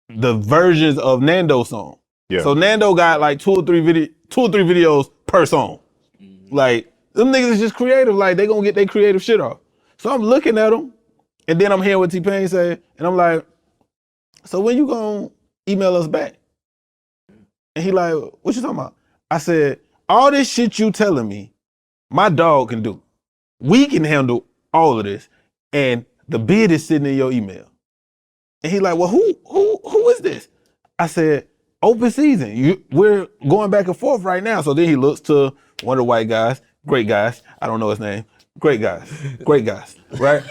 the versions of Nando's song. Yeah. So Nando got like two or three videos per song. Like, them niggas is just creative. Like, they gonna get their creative shit off. So I'm looking at them, and then I'm hearing what T-Pain say, and I'm like, so when you gonna email us back? And he like, what you talking about? I said, all this shit you telling me, my dog can do. We can handle all of this, and the bid is sitting in your email. And he like, well, who is this? I said, open season. We're going back and forth right now. So then he looks to one of the white guys, great guys. I don't know his name. Great guys, right?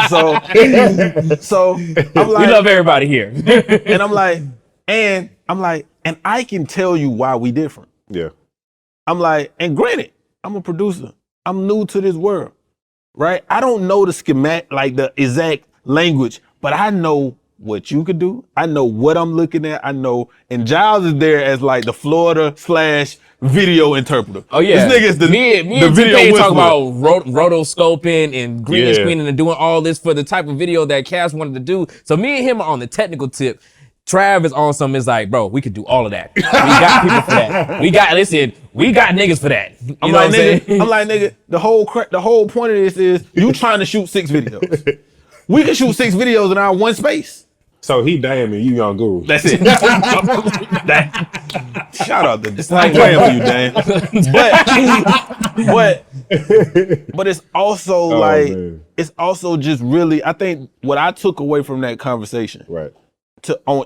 so I'm like, we love everybody here. and I'm like, and I can tell you why we different. Yeah. I'm like, and granted, I'm a producer. I'm new to this world, right? I don't know the schematic, like the exact language, but I know what you could do. I know what I'm looking at. I know, and Giles is there as like the Florida / video interpreter. Oh yeah, this nigga's the me the and video T-Pain talk whisperer. about rotoscoping and green screening and doing all this for the type of video that Cass wanted to do. So me and him are on the technical tip. Trav is on some. Is like, bro, we could do all of that. We got people for that. We got niggas for that. You know what I'm saying? I'm like, nigga, the whole point of this is you trying to shoot 6 videos. We can shoot 6 videos in our one space. So he damn and you young guru. That's it. Shout out to this. I ain't playing for you, Dan. But it's also man. it's also just really, I think what I took away from that conversation, Right.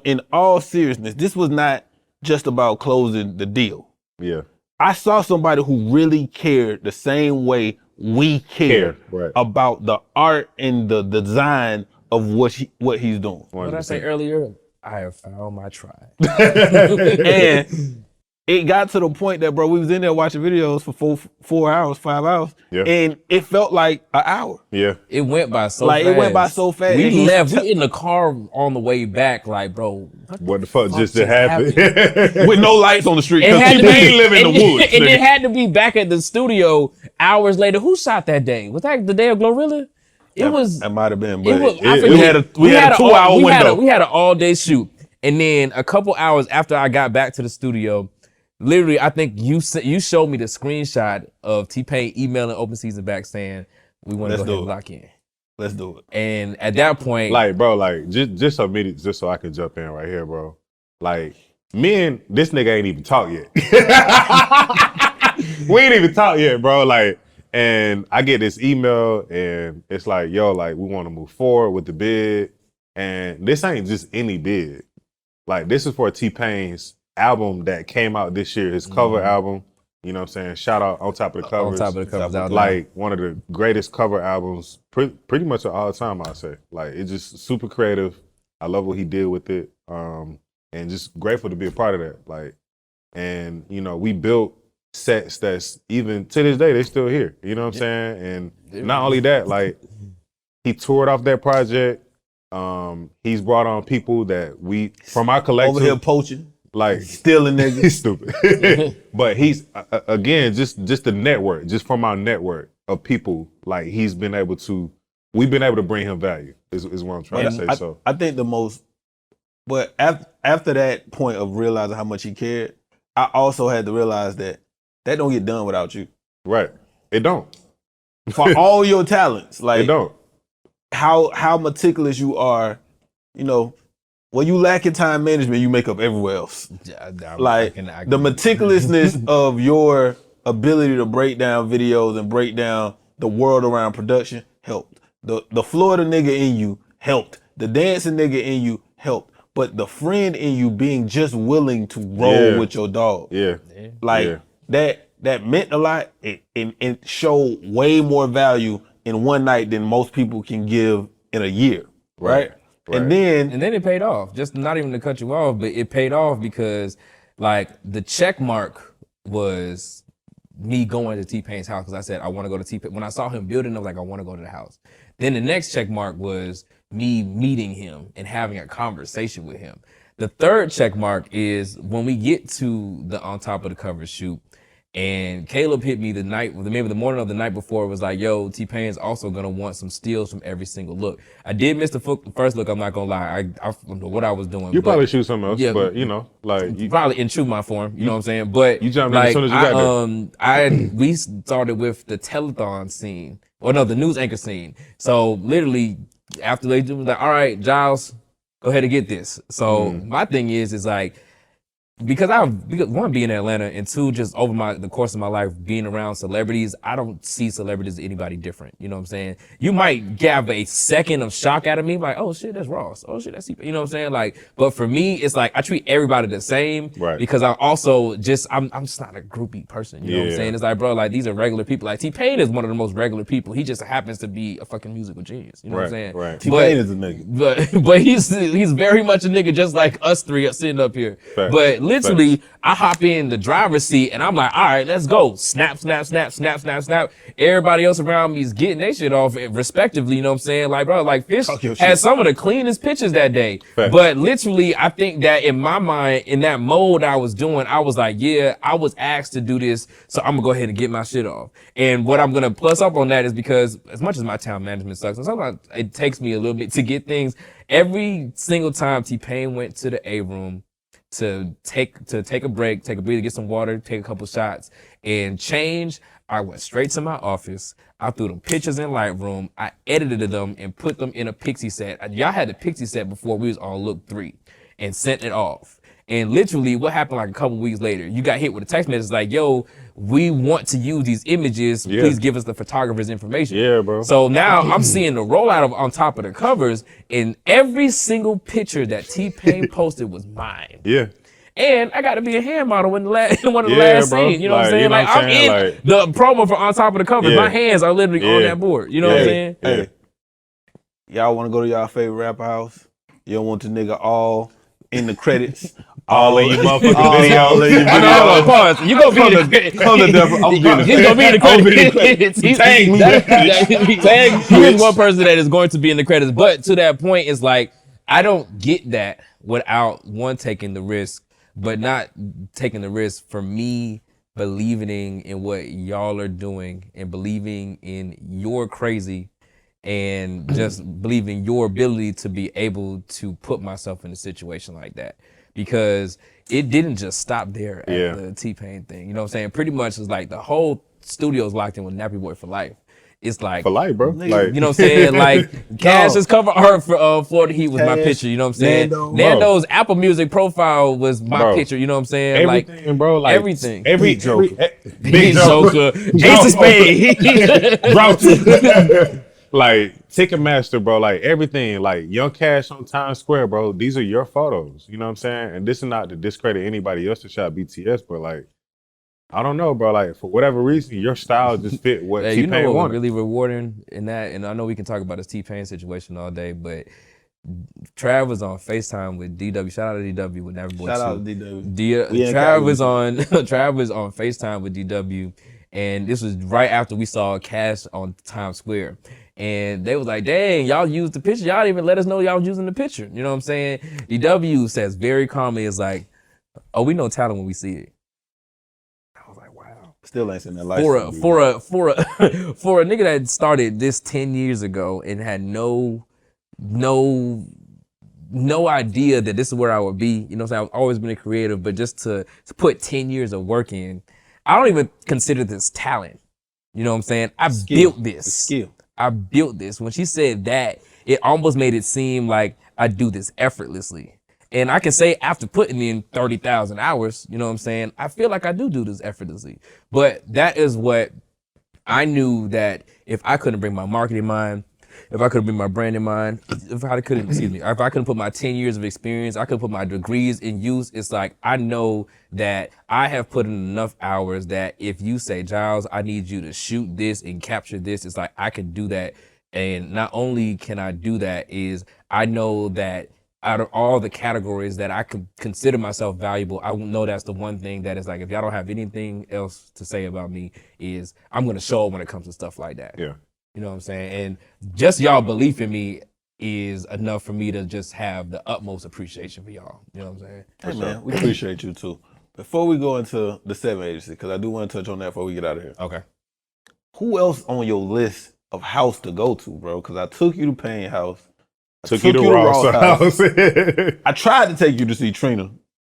In all seriousness, this was not just about closing the deal. Yeah. I saw somebody who really cared the same way we care right. about the art and the design of what he's doing. What did I say earlier? I have found my tribe. And it got to the point that, bro, we was in there watching videos for 4 hours, 5 hours, and it felt like an hour. Yeah. It went by so fast. It went by so fast. We left. We in the car on the way back, like, bro, what the fuck just happened? With no lights on the street. It had to be, ain't live in the woods. And it had to be back at the studio hours later. Who shot that day? Was that the day of Glorilla? That might have been, but we had a 2-hour window. We had an all-day shoot, and then a couple hours after I got back to the studio, literally, I think you showed me the screenshot of T-Pain emailing Open Season back saying we want to go ahead and lock in. Let's do it. And at that point, like, bro, like just so I can jump in right here, bro. Like, me and this nigga ain't even talked yet. We ain't even talked yet, bro. Like. And I get this email and it's like, yo, like, we want to move forward with the bid. And this ain't just any bid. Like, this is for T-Pain's album that came out this year, his cover album. You know what I'm saying? Shout out On Top of the Covers. On Top of the Covers out like, one of the greatest cover albums pretty much of all time, I'd say. Like, it's just super creative. I love what he did with it. And just grateful to be a part of that. Like, and, you know, we built sets that's even to this day they still here, you know what I'm saying? And not only that, like, he toured off that project. He's brought on people that we from our collective over here poaching, like stealing niggas. He's stupid. But he's again just the network, just from our network of people, like we've been able to bring him value is what I'm trying to say. So I think but after that point of realizing how much he cared, I also had to realize that don't get done without you. Right. It don't. For all your talents. Like, it don't. How meticulous you are, you know, when you lack in time management, you make up everywhere else. Like, the meticulousness of your ability to break down videos and break down the world around production helped. The Florida nigga in you helped. The dancing nigga in you helped. But the friend in you being just willing to roll with your dog. Yeah. Like, that meant a lot. It showed way more value in one night than most people can give in a year, right? And then it paid off. Just not even to cut you off, but it paid off because, like, the check mark was me going to T-Pain's house because I said I want to go to T-Pain. When I saw him building, I was like, I want to go to the house. Then the next check mark was me meeting him and having a conversation with him. The third check mark is when we get to the On Top of the Cover shoot, and Caleb hit me maybe the morning of the night before, was like, yo, T-Pain's also gonna want some steals from every single look. I did miss the first look, I'm not gonna lie. I don't know what I was doing. You probably shoot something else, but you know, like you probably in true my form, you know what I'm saying? But you jumped in as soon as you got there. We started with the telethon scene, or no, the news anchor scene. So literally after they do, like, all right, Giles, go ahead and get this. So my thing is like, because one, being in Atlanta, and two, just over the course of my life being around celebrities, I don't see celebrities as anybody different. You know what I'm saying? You might have a second of shock out of me, like, oh shit, that's Ross. Oh shit, that's, you know what I'm saying? Like, but for me, it's like I treat everybody the same, right? Because I also I'm just not a groupie person. You know what I'm saying? It's like, bro, like these are regular people. Like T-Pain is one of the most regular people. He just happens to be a fucking musical genius. You know what I'm saying? Right. T-Pain is a nigga. But he's very much a nigga just like us three sitting up here. Fact. But literally, I hop in the driver's seat and I'm like, all right, let's go. Snap, snap, snap, snap, snap, snap. Everybody else around me is getting their shit off respectively. You know what I'm saying? Like, bro, like Fish had some of the cleanest pictures that day. Fact. But literally, I think that in my mind, in that mode I was doing, I was like, yeah, I was asked to do this, so I'm gonna go ahead and get my shit off. And what I'm gonna plus up on that is because as much as my town management sucks, and sometimes it takes me a little bit to get things, every single time T-Pain went to the A room to take a break, take a breather, get some water, take a couple shots, and change, I went straight to my office. I threw them pictures in Lightroom. I edited them and put them in a pixie set. Y'all had the pixie set before we was on look 3 and sent it off. And literally what happened like a couple weeks later, you got hit with a text message like, yo, we want to use these images. Yeah. Please give us the photographer's information. Yeah, bro. So now I'm seeing the rollout of on top of the covers, and every single picture that T-Pain posted was mine. Yeah. And I got to be a hand model in one of the last bro. scenes. You know what I'm saying? You know Like, what I'm I'm saying? in Like, the promo for on top of the cover. Yeah. My hands are literally on Yeah. that board. You know what I'm saying? Hey, y'all want to go to y'all favorite rapper house? You don't want the nigga all in the credits. all in your motherfucking all videos. in your Hold on, pause. You gonna be in the credits. Hold on, Deborah. I'm being He's gonna be in the credits. Tag me. Tag. He is one person that is going to be in the credits. But to that point, it's like I don't get that without one taking the risk, but not taking the risk for me believing in what y'all are doing and believing in your crazy and just believing your ability to be able to put myself in a situation like that. Because it didn't just stop there at the T-Pain thing. You know what I'm saying? Pretty much it's like the whole studio's locked in with Nappy Boy for life. It's like For life, bro. Like, you know what I'm saying? Like Cash's cover art for Florida Heat was my picture, you know what I'm saying? Nando's Apple Music profile was my picture, you know what I'm saying? everything, like bro. Like everything. Big Big Joker, Ace of Spades. Bro, like Ticketmaster, bro, like everything, like Young Cash on Times Square, bro. These are your photos, you know what I'm saying? And this is not to discredit anybody else that shot BTS, but like, I don't know, bro. Like for whatever reason, your style just fit what Hey, T-Pain you know what was wanted. really rewarding in that, and I know we can talk about this T-Pain situation all day, but Trav was on FaceTime with DW. Shout out to DW with Nappy Boy. Shout out to DW. Trav was on FaceTime with DW, and this was right after we saw Cash on Times Square. And they was like, dang, y'all used the picture. Y'all didn't even let us know y'all was using the picture. You know what I'm saying? DW says very calmly, is like, oh, we know talent when we see it. I was like, wow. Still ain't seen that For a nigga that started this 10 years ago and had no idea that this is where I would be. You know what I'm saying? I've always been a creative, but just to put 10 years of work in, I don't even consider this talent. You know what I'm saying? I built this. Skill. I built this. When she said that, it almost made it seem like I do this effortlessly. And I can say after putting in 30,000 hours, you know what I'm saying? I feel like I do this effortlessly. But that is what I knew, that if I couldn't bring my marketing mind, if I couldn't bring my brand in mind, if I couldn't put my 10 years of experience, I could put my degrees in use. It's like, I know that I have put in enough hours that if you say, Giles, I need you to shoot this and capture this, it's like, I can do that. And not only can I do that, is I know that out of all the categories that I could consider myself valuable, I know that's the one thing that is like, if y'all don't have anything else to say about me, is I'm going to show up when it comes to stuff like that. Yeah. You know what I'm saying? And just y'all belief in me is enough for me to just have the utmost appreciation for y'all. You know what I'm saying? Hey, man, we appreciate you too. Before we go into the 7 agency, because I do want to touch on that before we get out of here. Okay. Who else on your list of house to go to, bro? Because I took you to Payne House. Took you to Ross house. I tried to take you to see Trina.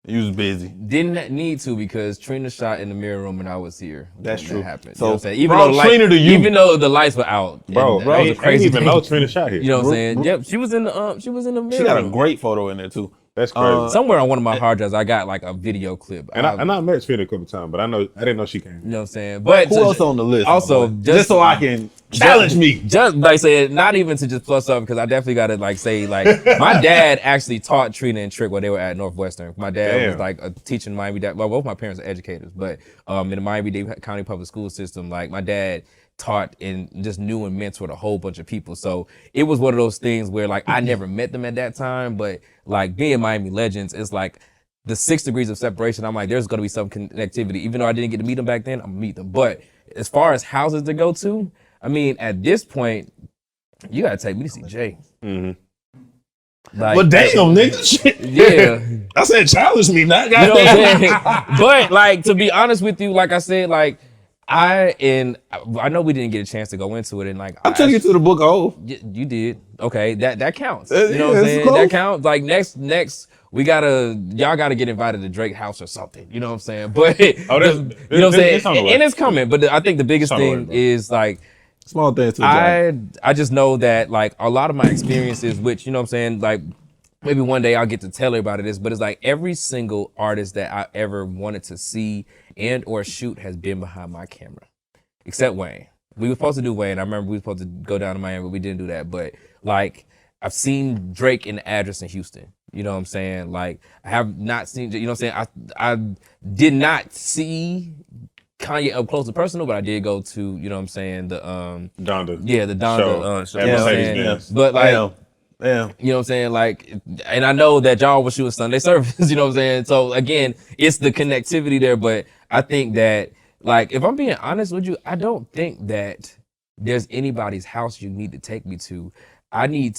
You was busy. Didn't need to, because Trina shot in the mirror room and I was here. That's true. That happened. So, you know what I'm saying? Even though the lights were out. Bro, that was a crazy I didn't even thing. know Trina shot here. You know what I'm saying? Yep, she was in the mirror. She got a room. great photo in there too. That's crazy. Somewhere on one of my hard drives, I got like a video clip. And I met Trina a couple times, but I didn't know she came. You know what I'm saying? But Who else on the list? Also, just so I can challenge me. Just like I said, not even to just plus up, because I definitely got to like say, like, my dad actually taught Trina and Trick while they were at Northwestern. My dad was like a teaching Miami. Well, both my parents are educators, but in the Miami-Dade County public school system, like my dad taught and just knew and mentored a whole bunch of people. So it was one of those things where like I never met them at that time, but like being Miami legends, it's like the 6 degrees of separation. I'm like, there's gonna be some connectivity. Even though I didn't get to meet them back then, I'm gonna meet them. But as far as houses to go to, I mean, at this point, you gotta take me to see Jay. Mm-hmm. Like, well, damn, nigga. Shit. Yeah. I said challenge me, not you know what I'm saying? But like, to be honest with you, like I said, like I know we didn't get a chance to go into it, and like I took you to the book. You did. Okay, that counts. You know what I'm saying? Close. That counts. Like next y'all gotta get invited to Drake house or something. You know what I'm saying? But you know what I'm saying? And it's coming. But I think the biggest thing is like small things. I just know that like a lot of my experiences, which you know what I'm saying, like maybe one day I'll get to tell everybody this, but it's like every single artist that I ever wanted to see and or shoot has been behind my camera, except Wayne. We were supposed to do Wayne. I remember we were supposed to go down to Miami, but we didn't do that. But like I've seen Drake in the address in Houston. You know what I'm saying? Like I have not seen, you know what I'm saying? I did not see Kanye up close and personal, but I did go to, you know what I'm saying, the Donda. Yeah, the Donda show. You know what I'm saying? But like yeah. You know what I'm saying? Like, and I know that y'all will shoot a Sunday service, you know what I'm saying? So again, it's the connectivity there, but I think that, like, if I'm being honest with you, I don't think that there's anybody's house you need to take me to. I want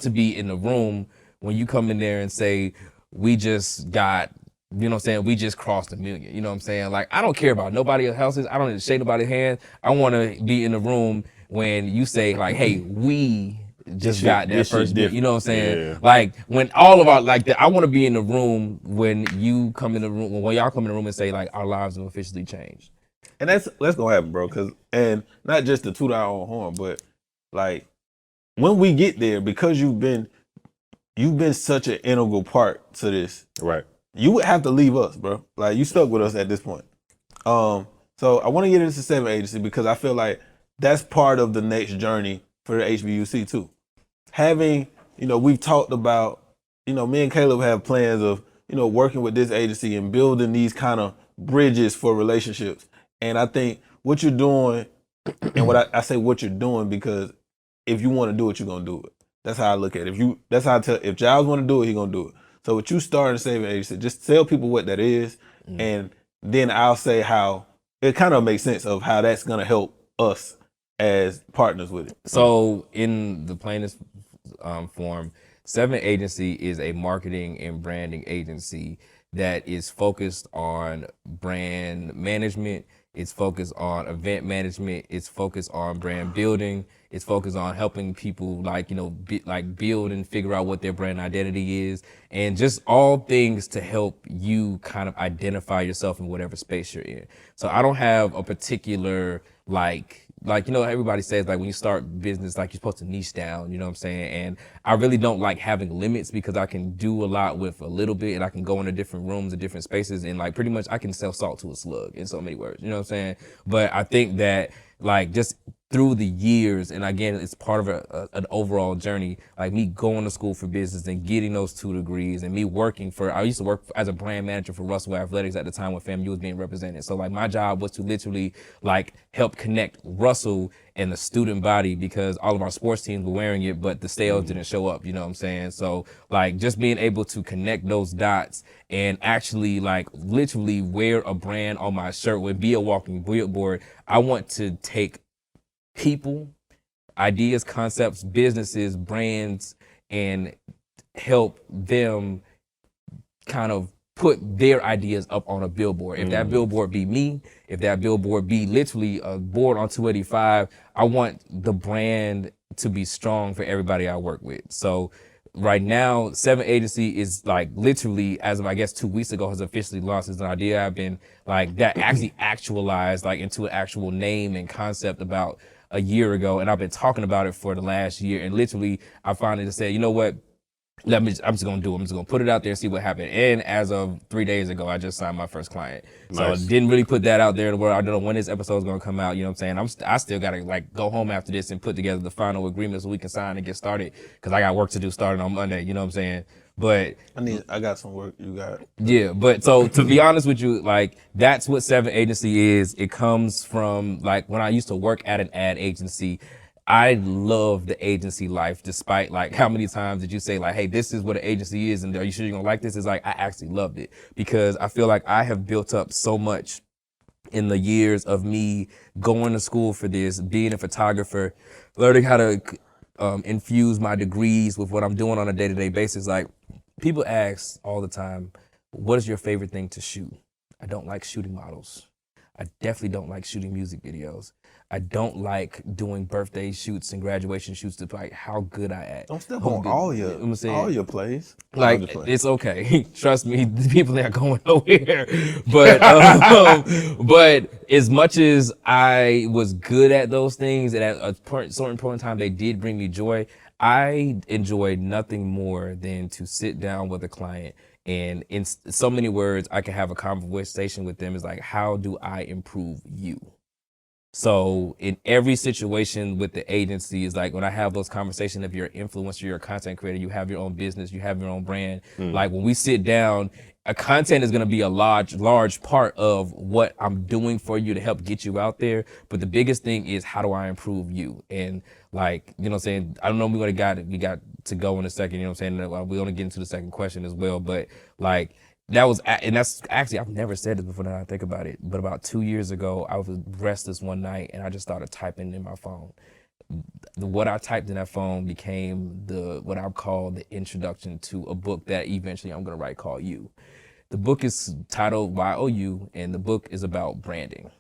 to be in the room when you come in there and say, we just got, you know what I'm saying, we just crossed 1 million. You know what I'm saying? Like, I don't care about nobody else's. I don't need to shake nobody's hand. I want to be in the room when you say, like, hey, we just got that first bit. You know what I'm saying? Yeah. Like, when all of our, like, I want to be in the room when you come in the room, when y'all come in the room and say, like, our lives have officially changed. And that's gonna happen, bro. And not just to toot our own horn, but like when we get there, because you've been such an integral part to this. Right. You would have to leave us, bro. Like you stuck with us at this point. So I want to get into 7 Agency because I feel like that's part of the next journey for the HBUC too. Having, we've talked about, me and Caleb have plans of, working with this agency and building these kind of bridges for relationships. And I think what you're doing, and what I say what you're doing because if you want to do it, you're gonna do it. That's how I look at it. If Giles want to do it, he's gonna do it. So what you starting 7 Agency, just tell people what that is, and then I'll say how it kind of makes sense of how that's gonna help us as partners with it. So in the plainest form, 7 Agency is a marketing and branding agency that is focused on brand management. It's focused on event management. It's focused on brand building. It's focused on helping people build and figure out what their brand identity is, and just all things to help you kind of identify yourself in whatever space you're in. So I don't have a particular everybody says like when you start business, like you're supposed to niche down, you know what I'm saying? And I really don't like having limits because I can do a lot with a little bit and I can go into different rooms and different spaces and like pretty much I can sell salt to a slug in so many words, you know what I'm saying? But I think that like just through the years, and again, it's part of an overall journey, like me going to school for business and getting those 2 degrees and me I used to work as a brand manager for Russell Athletics at the time when FAMU was being represented. So like my job was to literally like help connect Russell and the student body because all of our sports teams were wearing it, but the sales didn't show up, you know what I'm saying? So like just being able to connect those dots and actually like literally wear a brand on my shirt would be a walking billboard. I want to take people, ideas, concepts, businesses, brands, and help them kind of put their ideas up on a billboard. If that billboard be me, if that billboard be literally a board on 285, I want the brand to be strong for everybody I work with. So right now, 7 Agency is like literally, as of I guess 2 weeks ago, has officially launched as an idea. I've been like that actually actualized like into an actual name and concept about a year ago, and I've been talking about it for the last year. And literally, I finally just said, you know what? I'm just gonna do it. I'm just gonna put it out there, see what happens. And as of 3 days ago, I just signed my first client. So I Nice. didn't really put that out there in the world. I don't know when this episode is gonna come out. You know what I'm saying? I still gotta like go home after this and put together the final agreement so we can sign and get started. Cause I got work to do starting on Monday. You know what I'm saying? But I got some work. You got it. yeah, but so to be honest with you, like that's what 7 Agency is. It comes from like when I used to work at an ad agency. I love the agency life, despite like how many times did you say like, hey, this is what an agency is, and are you sure you're gonna like this? It's like I actually loved it because I feel like I have built up so much in the years of me going to school for this, being a photographer, learning how to infuse my degrees with what I'm doing on a day-to-day basis. Like people ask all the time, what is your favorite thing to shoot? I don't like shooting models. I definitely don't like shooting music videos. I don't like doing birthday shoots and graduation shoots to like how good I act. Don't step How on good- all you know what I'm saying? your plays. Like I'm just playing. it's okay. Trust me, the people ain't going nowhere. But but as much as I was good at those things, and at a certain point in time they did bring me joy, I enjoyed nothing more than to sit down with a client and in so many words I can have a conversation with them. Is like, how do I improve you? So in every situation with the agency is like when I have those conversations, if you're an influencer, you're a content creator, you have your own business, you have your own brand. Like when we sit down, a content is going to be a large part of what I'm doing for you to help get you out there. But the biggest thing is, how do I improve you? And like, you know what I'm saying? I don't know, we got to go in a second, you know what I'm saying? We're going to get into the second question as well. But like, that's actually, I've never said this before now I think about it, but about 2 years ago, I was restless one night and I just started typing in my phone. What I typed in that phone became what I call the introduction to a book that eventually I'm going to write called You. The book is titled YOU, and the book is about branding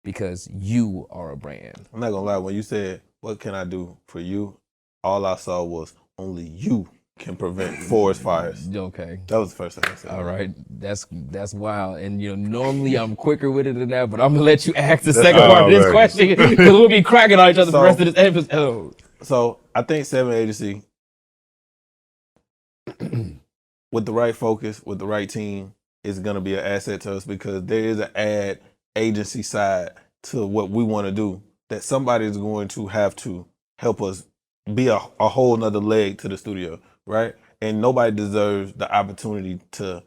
because you are a brand. I'm not gonna lie. When you said, "What can I do for you?" all I saw was only you can prevent forest fires. Okay. That was the first thing I said. All right, that's wild. And you know, normally I'm quicker with it than that, but I'm gonna let you ask the second part of this right. question because we'll be cracking on each other for the rest of this episode. So I think 7 Agency, with the right focus, with the right team, is gonna be an asset to us because there is an ad agency side to what we want to do that somebody is going to have to help us be a whole nother leg to the studio, right? And nobody deserves the opportunity to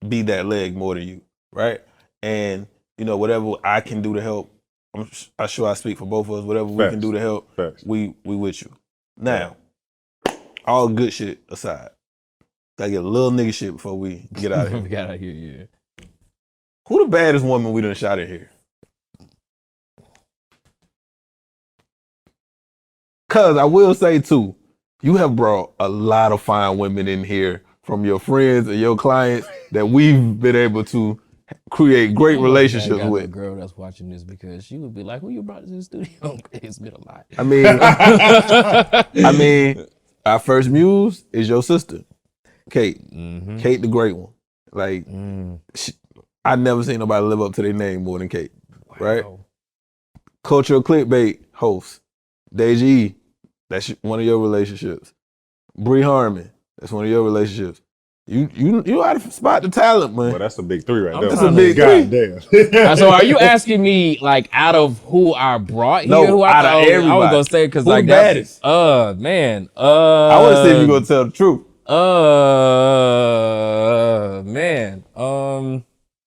be that leg more than you, right? And you know, whatever I can do to help, I'm sure I speak for both of us. Whatever we can do to help, Facts. we with you. Now, all good shit aside, gotta get a little nigga shit before we get out of here. We got out here, yeah. Who the baddest woman we done shot in here? Cause I will say too, you have brought a lot of fine women in here from your friends and your clients that we've been able to create great relationships I got with. a girl that's watching this because she would be like, "Who you brought to the studio?" It's been a lot. I mean, our first muse is your sister, Kate. Kate, the great one. Like, I never seen nobody live up to their name more than Kate. Right? Wow. Cultural Clickbait host, Deji, that's one of your relationships. Bree Harmon, that's one of your relationships. You know how to spot the talent, man. Well, that's a big 3 right I'm there. That's a big God damn. So are you asking me like out of who I brought here? No, who out of I was everybody. gonna say because Who like the baddest? man. I want to see if you gonna tell the truth. Man.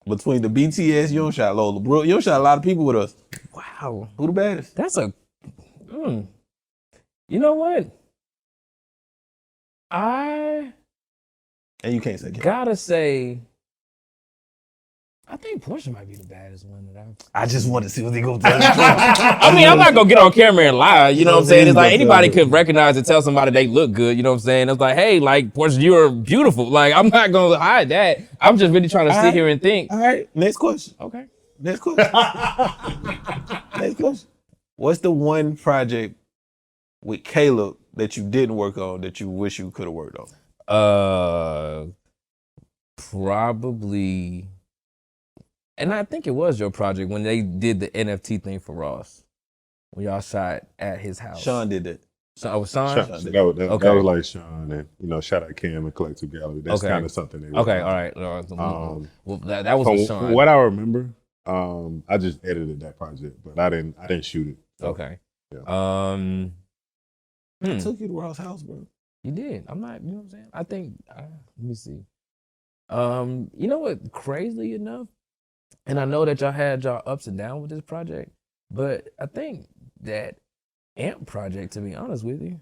Between the BTS, you don't shot Lola Brooke. You don't shot a lot of people with us. Wow. Who the baddest? That's a. You know what? I And you can't say Kate. gotta say, I think Portia might be the baddest one that I've. I just want to see what they go tell. I mean, I'm not gonna get on camera and lie. You know what I'm saying? It's like anybody could recognize and tell somebody they look good. You know what I'm saying? It's like, hey, like Portia, you're beautiful. Like I'm not gonna hide that. I'm just really trying to sit here and think. All right, next question. Okay. Next question. Next question. What's the one project with Caleb that you didn't work on that you wish you could have worked on? Probably. And I think it was your project when they did the NFT thing for Ross. when y'all shot at his house? Sean did that. So, oh, Sean? That was like Sean, and shout out Cam and Collective Gallery. That's Okay. kind of something they Okay, all right. Well, that was from with Sean. what I remember, I just edited that project, but I didn't shoot it. So, Okay. Yeah. I took you to Ross' house, bro. You did. I'm not, you know what I'm saying? I think, let me see. You know what, crazily enough, and I know that y'all had y'all ups and downs with this project, but I think that AMP project, to be honest with you,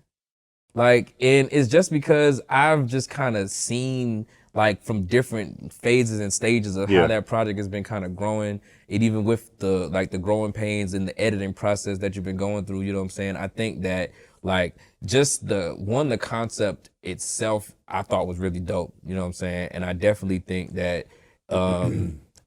like, and it's just because I've just kind of seen like from different phases and stages of how that project has been kind of growing, and even with the growing pains and the editing process that you've been going through, you know what I'm saying? I think that like just the concept itself I thought was really dope, you know what I'm saying? And I definitely think that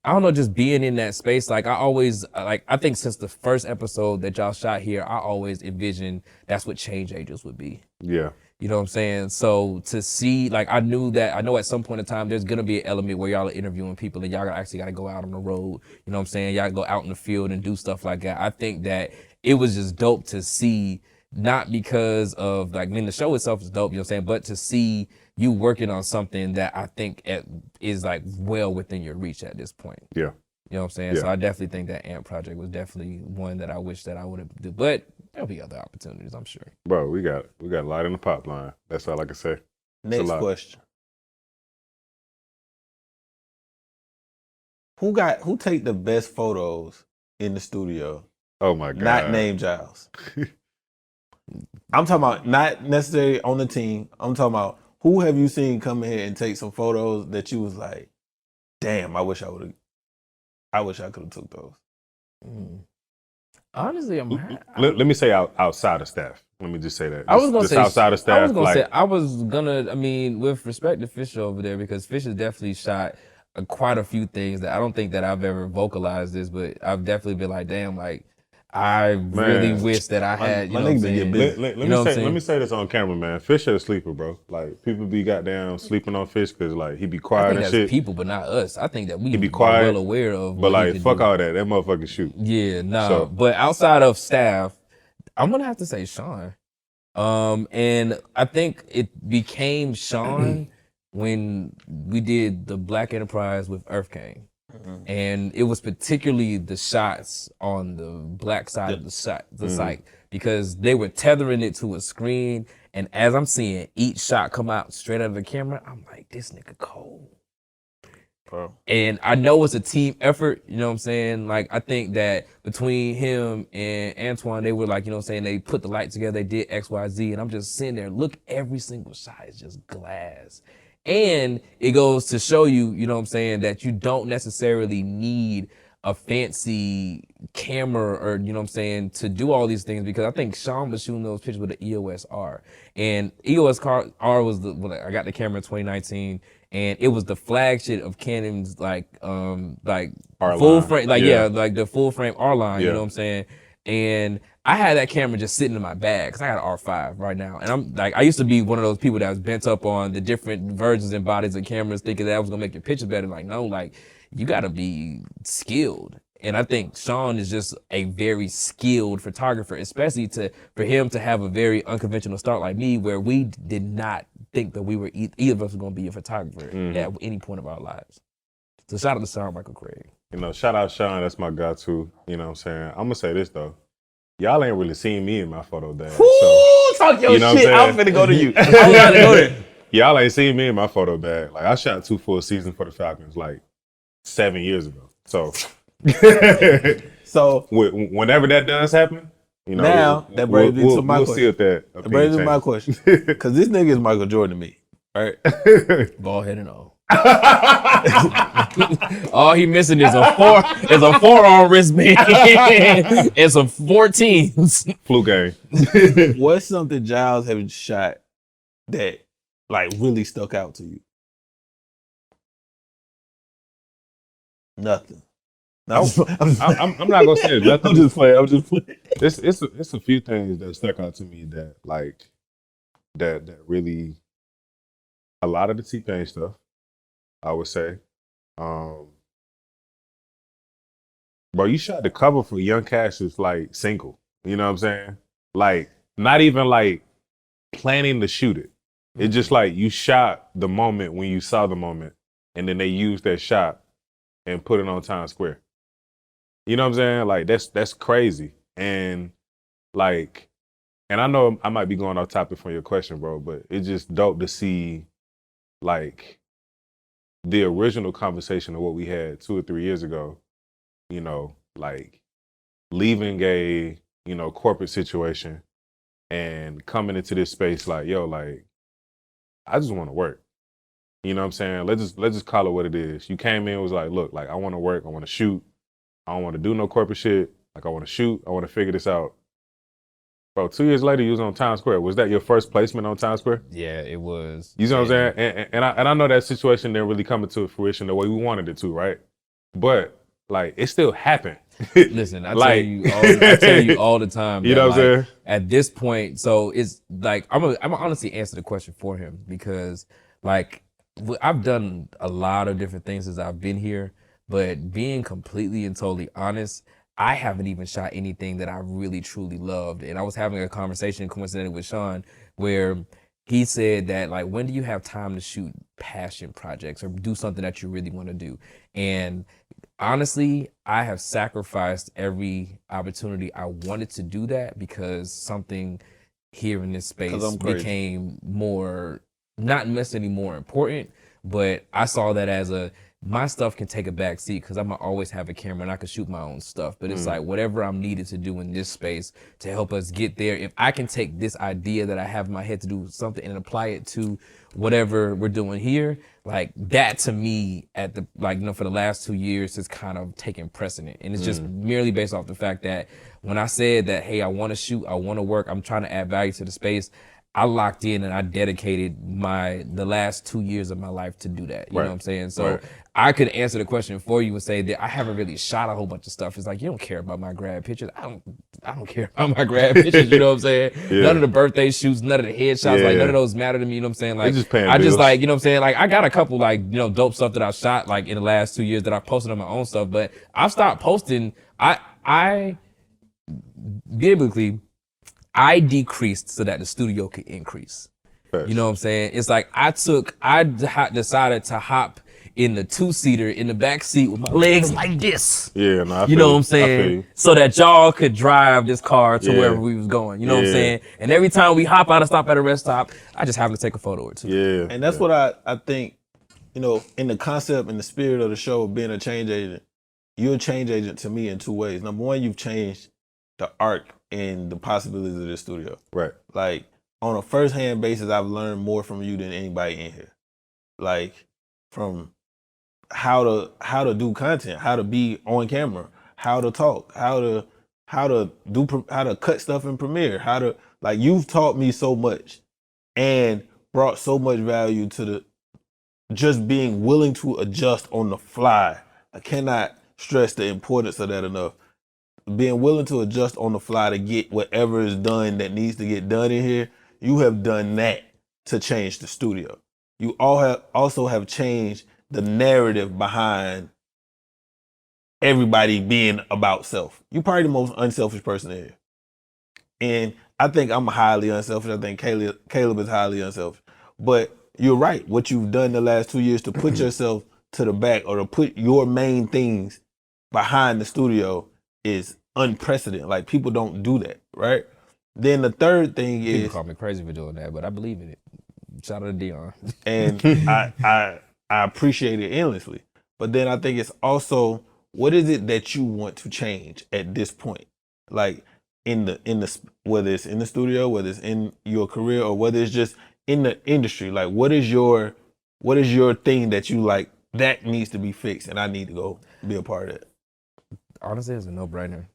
I don't know, just being in that space, like I think since the first episode that y'all shot here, I always envisioned that's what change agents would be. Yeah. You know what I'm saying? So to see, like, I know at some point in time there's gonna be an element where y'all are interviewing people and y'all actually gotta go out on the road. You know what I'm saying? Y'all go out in the field and do stuff like that. I think that it was just dope to see, not because of like, I mean, the show itself is dope, you know what I'm saying? But to see you working on something that I think is like well within your reach at this point. Yeah. You know what I'm saying? Yeah. So I definitely think that AMP project was definitely one that I wish that I would have done. But there'll be other opportunities, I'm sure. Bro, we got a lot in the pipeline. That's all I can say. Next question. Who take the best photos in the studio? Oh my God. Not named Giles. I'm talking about not necessarily on the team. I'm talking about who have you seen come in here and take some photos that you was like, damn, I wish I could have took those. Honestly, let me say outside of staff. Let me just say that. I was gonna say outside of staff. I mean, with respect to Fisher over there, because Fisher definitely shot quite a few things that I don't think that I've ever vocalized this, but I've definitely been like, damn, like I really wish that I had. You know what I'm saying? Let me say this on camera, man. Fisher a sleeper, bro. Like people be goddamn sleeping on Fish because like he be quiet I think and that's shit. People, but not us. I think that we he be quiet, well aware of. But like fuck all that. That motherfucker shoot. Yeah, nah. So, but outside of staff, I'm gonna have to say Sean. And I think it became Sean when we did the Black Enterprise with Earth King. And it was particularly the shots on the black side of the site, because they were tethering it to a screen. And as I'm seeing each shot come out straight out of the camera, I'm like, this nigga cold. Bro. And I know it's a team effort, you know what I'm saying? Like, I think that between him and Antoine, they were like, you know what I'm saying? They put the light together, they did X, Y, Z. And I'm just sitting there, look, every single shot is just glass. And it goes to show you, you know what I'm saying, that you don't necessarily need a fancy camera or, you know what I'm saying, to do all these things, because I think Sean was shooting those pictures with the EOS R. And EOS R was I got the camera in 2019, and it was the flagship of Canon's like full frame, like the full frame R line, you know what I'm saying? And I had that camera just sitting in my bag because I got an R5 right now. And I'm like, I used to be one of those people that was bent up on the different versions and bodies of cameras, thinking that was gonna make your picture better. Like, no, like you gotta be skilled. And I think Sean is just a very skilled photographer, especially for him to have a very unconventional start like me, where we did not think that we were either of us were gonna be a photographer at any point of our lives. So shout out to Sean Michael Craig. You know, shout out Sean, that's my guy too. You know what I'm saying? I'm gonna say this though. Y'all ain't really seen me in my photo bag. Talk your shit. I'm finna go to you. I'm about to go there. Y'all ain't seen me in my photo bag. Like, I shot 2 full seasons for the Falcons like 7 years ago. So, whenever that does happen, you know, now that brings me to my question. We'll see if that brings me to my question. Because this nigga is Michael Jordan to me, right? Ball head and all. All he missing is a forearm wristband and some 14s. Flu game. What's something Giles have shot that like really stuck out to you? Nothing. No, I'm not gonna say nothing. I'm just playing. It's a few things that stuck out to me that like that really, a lot of the T-Pain stuff, I would say. Bro, you shot the cover for Young Cash's like single. You know what I'm saying? Like, not even like planning to shoot it. It's just like you shot the moment when you saw the moment, and then they used that shot and put it on Times Square. You know what I'm saying? Like that's crazy. And like, and I know I might be going off topic from your question, bro, but it's just dope to see like the original conversation of what we had 2 or 3 years ago, you know, like leaving a, you know, corporate situation and coming into this space like, yo, like, I just want to work. You know what I'm saying? Let's just call it what it is. You came in, was like, look, like, I want to work, I want to shoot, I don't want to do no corporate shit. Like, I want to shoot, I want to figure this out. Bro, 2 years later, you was on Times Square. Was that your first placement on Times Square? Yeah, it was. You know what I'm saying? And I know that situation didn't really come into fruition the way we wanted it to, right? But like, it still happened. Listen, I tell you all the time. You know what I'm saying? At this point, so it's like I'm gonna honestly answer the question for him because like I've done a lot of different things since I've been here, but being completely and totally honest, I haven't even shot anything that I really truly loved. And I was having a conversation coincidentally with Sean where he said that like, when do you have time to shoot passion projects or do something that you really want to do? And honestly, I have sacrificed every opportunity I wanted to do that because something here in this space became more, not necessarily more important, but I saw that as my stuff can take a back seat because I'm gonna always have a camera and I can shoot my own stuff. But it's like whatever I'm needed to do in this space to help us get there. If I can take this idea that I have in my head to do something and apply it to whatever we're doing here, like that to me at the, like, you know, for the last 2 years has kind of taken precedent. And it's just merely based off the fact that when I said that, hey, I want to shoot, I want to work, I'm trying to add value to the space, I locked in and I dedicated the last 2 years of my life to do that. You know what I'm saying? So I could answer the question for you and say that I haven't really shot a whole bunch of stuff. It's like, you don't care about my grad pictures. I don't care about my grad pictures. You know what I'm saying? None of the birthday shoots, none of the headshots, like none of those matter to me. You know what I'm saying? Like, I just like, you know what I'm saying? Like, I got a couple like, you know, dope stuff that I shot like in the last 2 years that I posted on my own stuff, but I've stopped posting. I biblically, I decreased so that the studio could increase. You know what I'm saying? It's like I decided to hop in the 2-seater in the back seat with my legs like this. Yeah, no, you know what I'm saying? So that y'all could drive this car to wherever we was going. You know what I'm saying? And every time we hop out and stop at a rest stop, I just happen to take a photo or two. Yeah. And that's what I think, you know, in the concept and the spirit of the show of being a change agent, you're a change agent to me in 2 ways. Number one, you've changed the arc and the possibilities of this studio. Right. Like, on a first-hand basis, I've learned more from you than anybody in here. Like, from how to do content, how to be on camera, how to talk, how to cut stuff in Premiere, like, you've taught me so much and brought so much value to the just being willing to adjust on the fly. I cannot stress the importance of that enough. Being willing to adjust on the fly to get whatever is done that needs to get done in here. You have done that to change the studio. You also have changed the narrative behind everybody being about self. You're probably the most unselfish person in here. And I think I'm highly unselfish. I think Caleb is highly unselfish. But you're right. What you've done the last 2 years to put yourself to the back or to put your main things behind the studio is unprecedented. Like, people don't do that, right? Then the third thing is, people call me crazy for doing that, but I believe in it. Shout out to Dion. And I appreciate it endlessly. But then I think it's also, what is it that you want to change at this point? Like, in the whether it's in the studio, whether it's in your career, or whether it's just in the industry. Like, what is your thing that you like that needs to be fixed and I need to go be a part of it? Honestly, it's a no-brainer.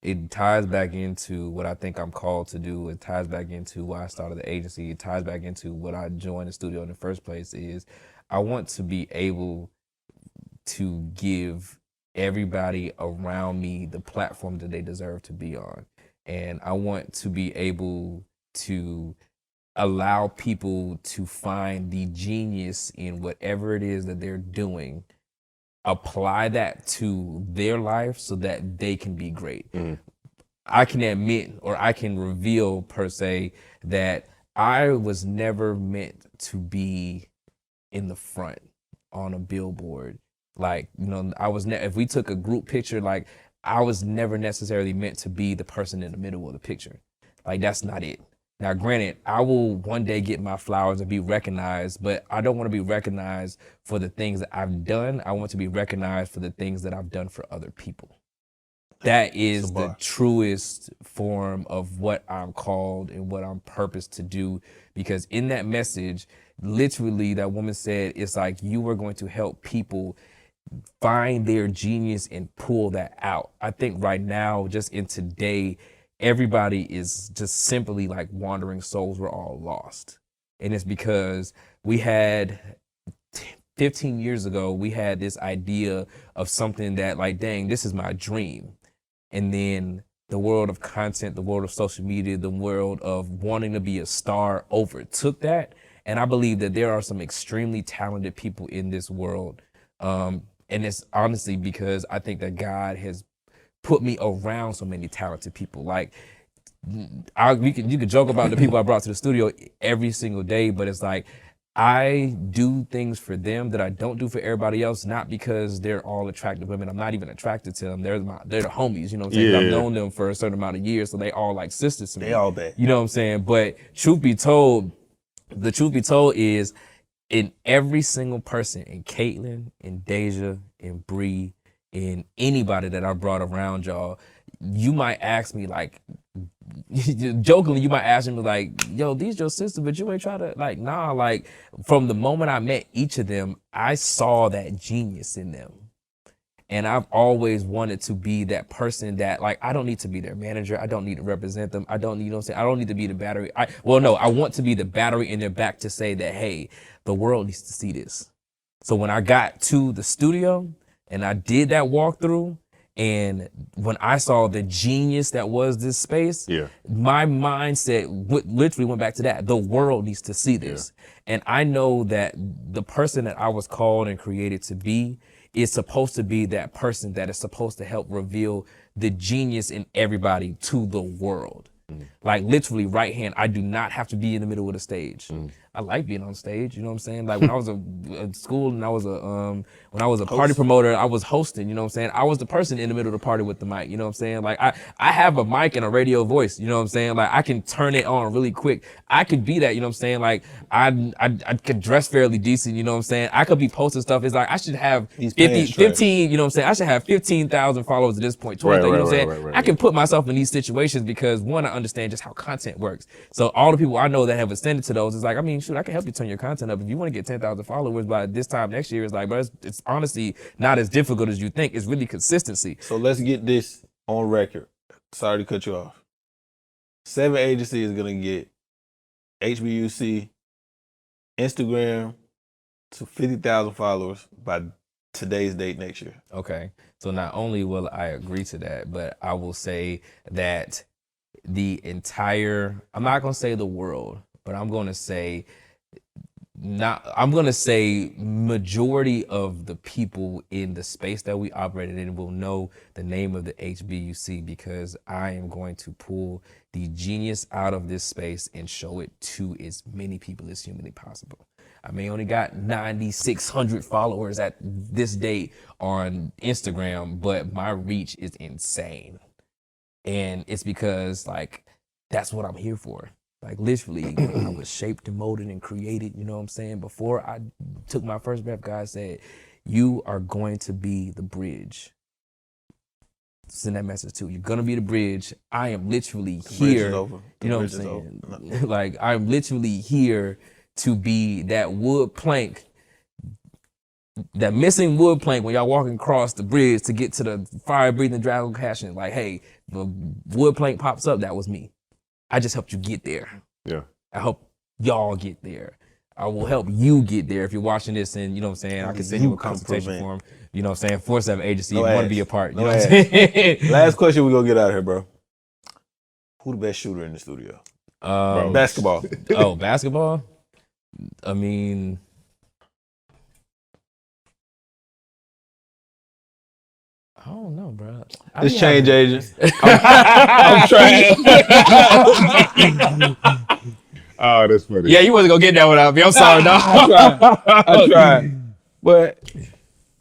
It ties back into what I think I'm called to do. It ties back into why I started the agency. It ties back into what I joined the studio in the first place. Is I want to be able to give everybody around me the platform that they deserve to be on. And I want to be able to allow people to find the genius in whatever it is that they're doing, apply that to their life so that they can be great. I can admit, or I can reveal per se, that I was never meant to be in the front on a billboard. Like, you know, if we took a group picture, like, I was never necessarily meant to be the person in the middle of the picture. Like, that's not it. Now, granted, I will one day get my flowers and be recognized, but I don't want to be recognized for the things that I've done. I want to be recognized for the things that I've done for other people. That is the truest form of what I'm called and what I'm purposed to do. Because in that message, literally, that woman said, it's like you were going to help people find their genius and pull that out. I think right now, just in today, everybody is just simply like wandering souls. We're all lost. And it's because we had 15 years ago, we had this idea of something that, like, dang, this is my dream. And then the world of content, the world of social media, the world of wanting to be a star overtook that. And I believe that there are some extremely talented people in this world. And it's honestly because I think that God has put me around so many talented people. Like, you could joke about the people I brought to the studio every single day, but it's like, I do things for them that I don't do for everybody else, not because they're all attractive women. I'm not even attracted to them. They're the homies, you know what I'm saying? Yeah. I've known them for a certain amount of years, so they all like sisters to me. They all bad. You know what I'm saying? But truth be told is, in every single person, in Caitlin, in Deja, in Bree, in anybody that I brought around y'all, you might ask me, like, jokingly, you might ask me, like, yo, these your sisters, but you ain't try to, like, nah. Like, from the moment I met each of them, I saw that genius in them. And I've always wanted to be that person that, like, I don't need to be their manager. I don't need to represent them. I don't need, you know what I'm saying? I don't need to be the battery. I want to be the battery in their back to say that, hey, the world needs to see this. So when I got to the studio and I did that walkthrough, and when I saw the genius that was this space, my mindset literally went back to that. The world needs to see this. And I know that the person that I was called and created to be is supposed to be that person that is supposed to help reveal the genius in everybody to the world. Like, literally, right hand, I do not have to be in the middle of the stage. I like being on stage, you know what I'm saying? Like, when I was at school and I was a party promoter, I was hosting, you know what I'm saying? I was the person in the middle of the party with the mic, you know what I'm saying? Like, I have a mic and a radio voice, you know what I'm saying? Like, I can turn it on really quick. I could be that, you know what I'm saying? Like, I could dress fairly decent, you know what I'm saying? I could be posting stuff. It's like, I should have 15, you know what I'm saying? I should have 15,000 followers at this point. 20, you know what I'm saying? I can put myself in these situations because, one, I understand just how content works. So all the people I know that have ascended to those, is like, I mean, shoot, I can help you turn your content up. If you want to get 10,000 followers by this time next year, it's like, but it's honestly not as difficult as you think. It's really consistency. So let's get this on record. Sorry to cut you off. 7 Agency is going to get HBUC Instagram to 50,000 followers by today's date next year. Okay. So not only will I agree to that, but I will say that the entire, I'm not going to say the world, but I'm going to say majority of the people in the space that we operated in will know the name of the HBUC, because I am going to pull the genius out of this space and show it to as many people as humanly possible. I may only got 9,600 followers at this date on Instagram, but my reach is insane. And it's because, like, that's what I'm here for. Like, literally, I was shaped and molded and created, you know what I'm saying? Before I took my first breath, God said, you are going to be the bridge. Send that message too. You're going to be the bridge. I am literally here. You know what I'm saying? Like, I'm literally here to be that wood plank, that missing wood plank when y'all walking across the bridge to get to the fire-breathing dragon passion. Like, hey, the wood plank pops up, that was me. I just helped you get there. Yeah. I help y'all get there. I will help you get there if you're watching this, and you know what I'm saying, I can send you a consultation form. You know what I'm saying? 4-7 Agency, you want to be a part. You know what I'm saying? Last question, we're gonna get out of here, bro. Who the best shooter in the studio? Basketball. Oh, basketball? I mean, I don't know, bro. This change agent. I'm trying. Oh, that's funny. Yeah, you wasn't gonna get that one out of me. I'm sorry, dog. I tried. But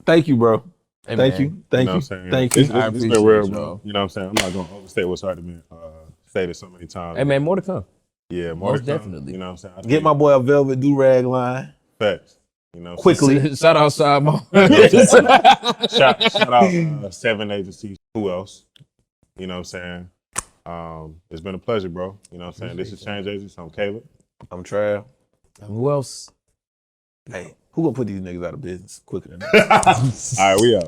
thank you, bro. Hey, Thank man. you. Thank you. Saying? Thank It's you. I been appreciate real, you, bro. bro. You know what I'm saying? I'm not gonna overstate what's already been stated so many times. Hey, man, more to come. Yeah, more Most to come. definitely. You know what I'm saying? I Get think my boy a velvet do-rag line. facts. You know, Quickly. Shout out Simon. shout out 7 agencies. Who else? You know what I'm saying? It's been a pleasure, bro. You know what I'm saying? This is Change Agency. I'm Caleb. I'm Trav. Who else? Hey, who gonna put these niggas out of business quicker than that? All right, we out.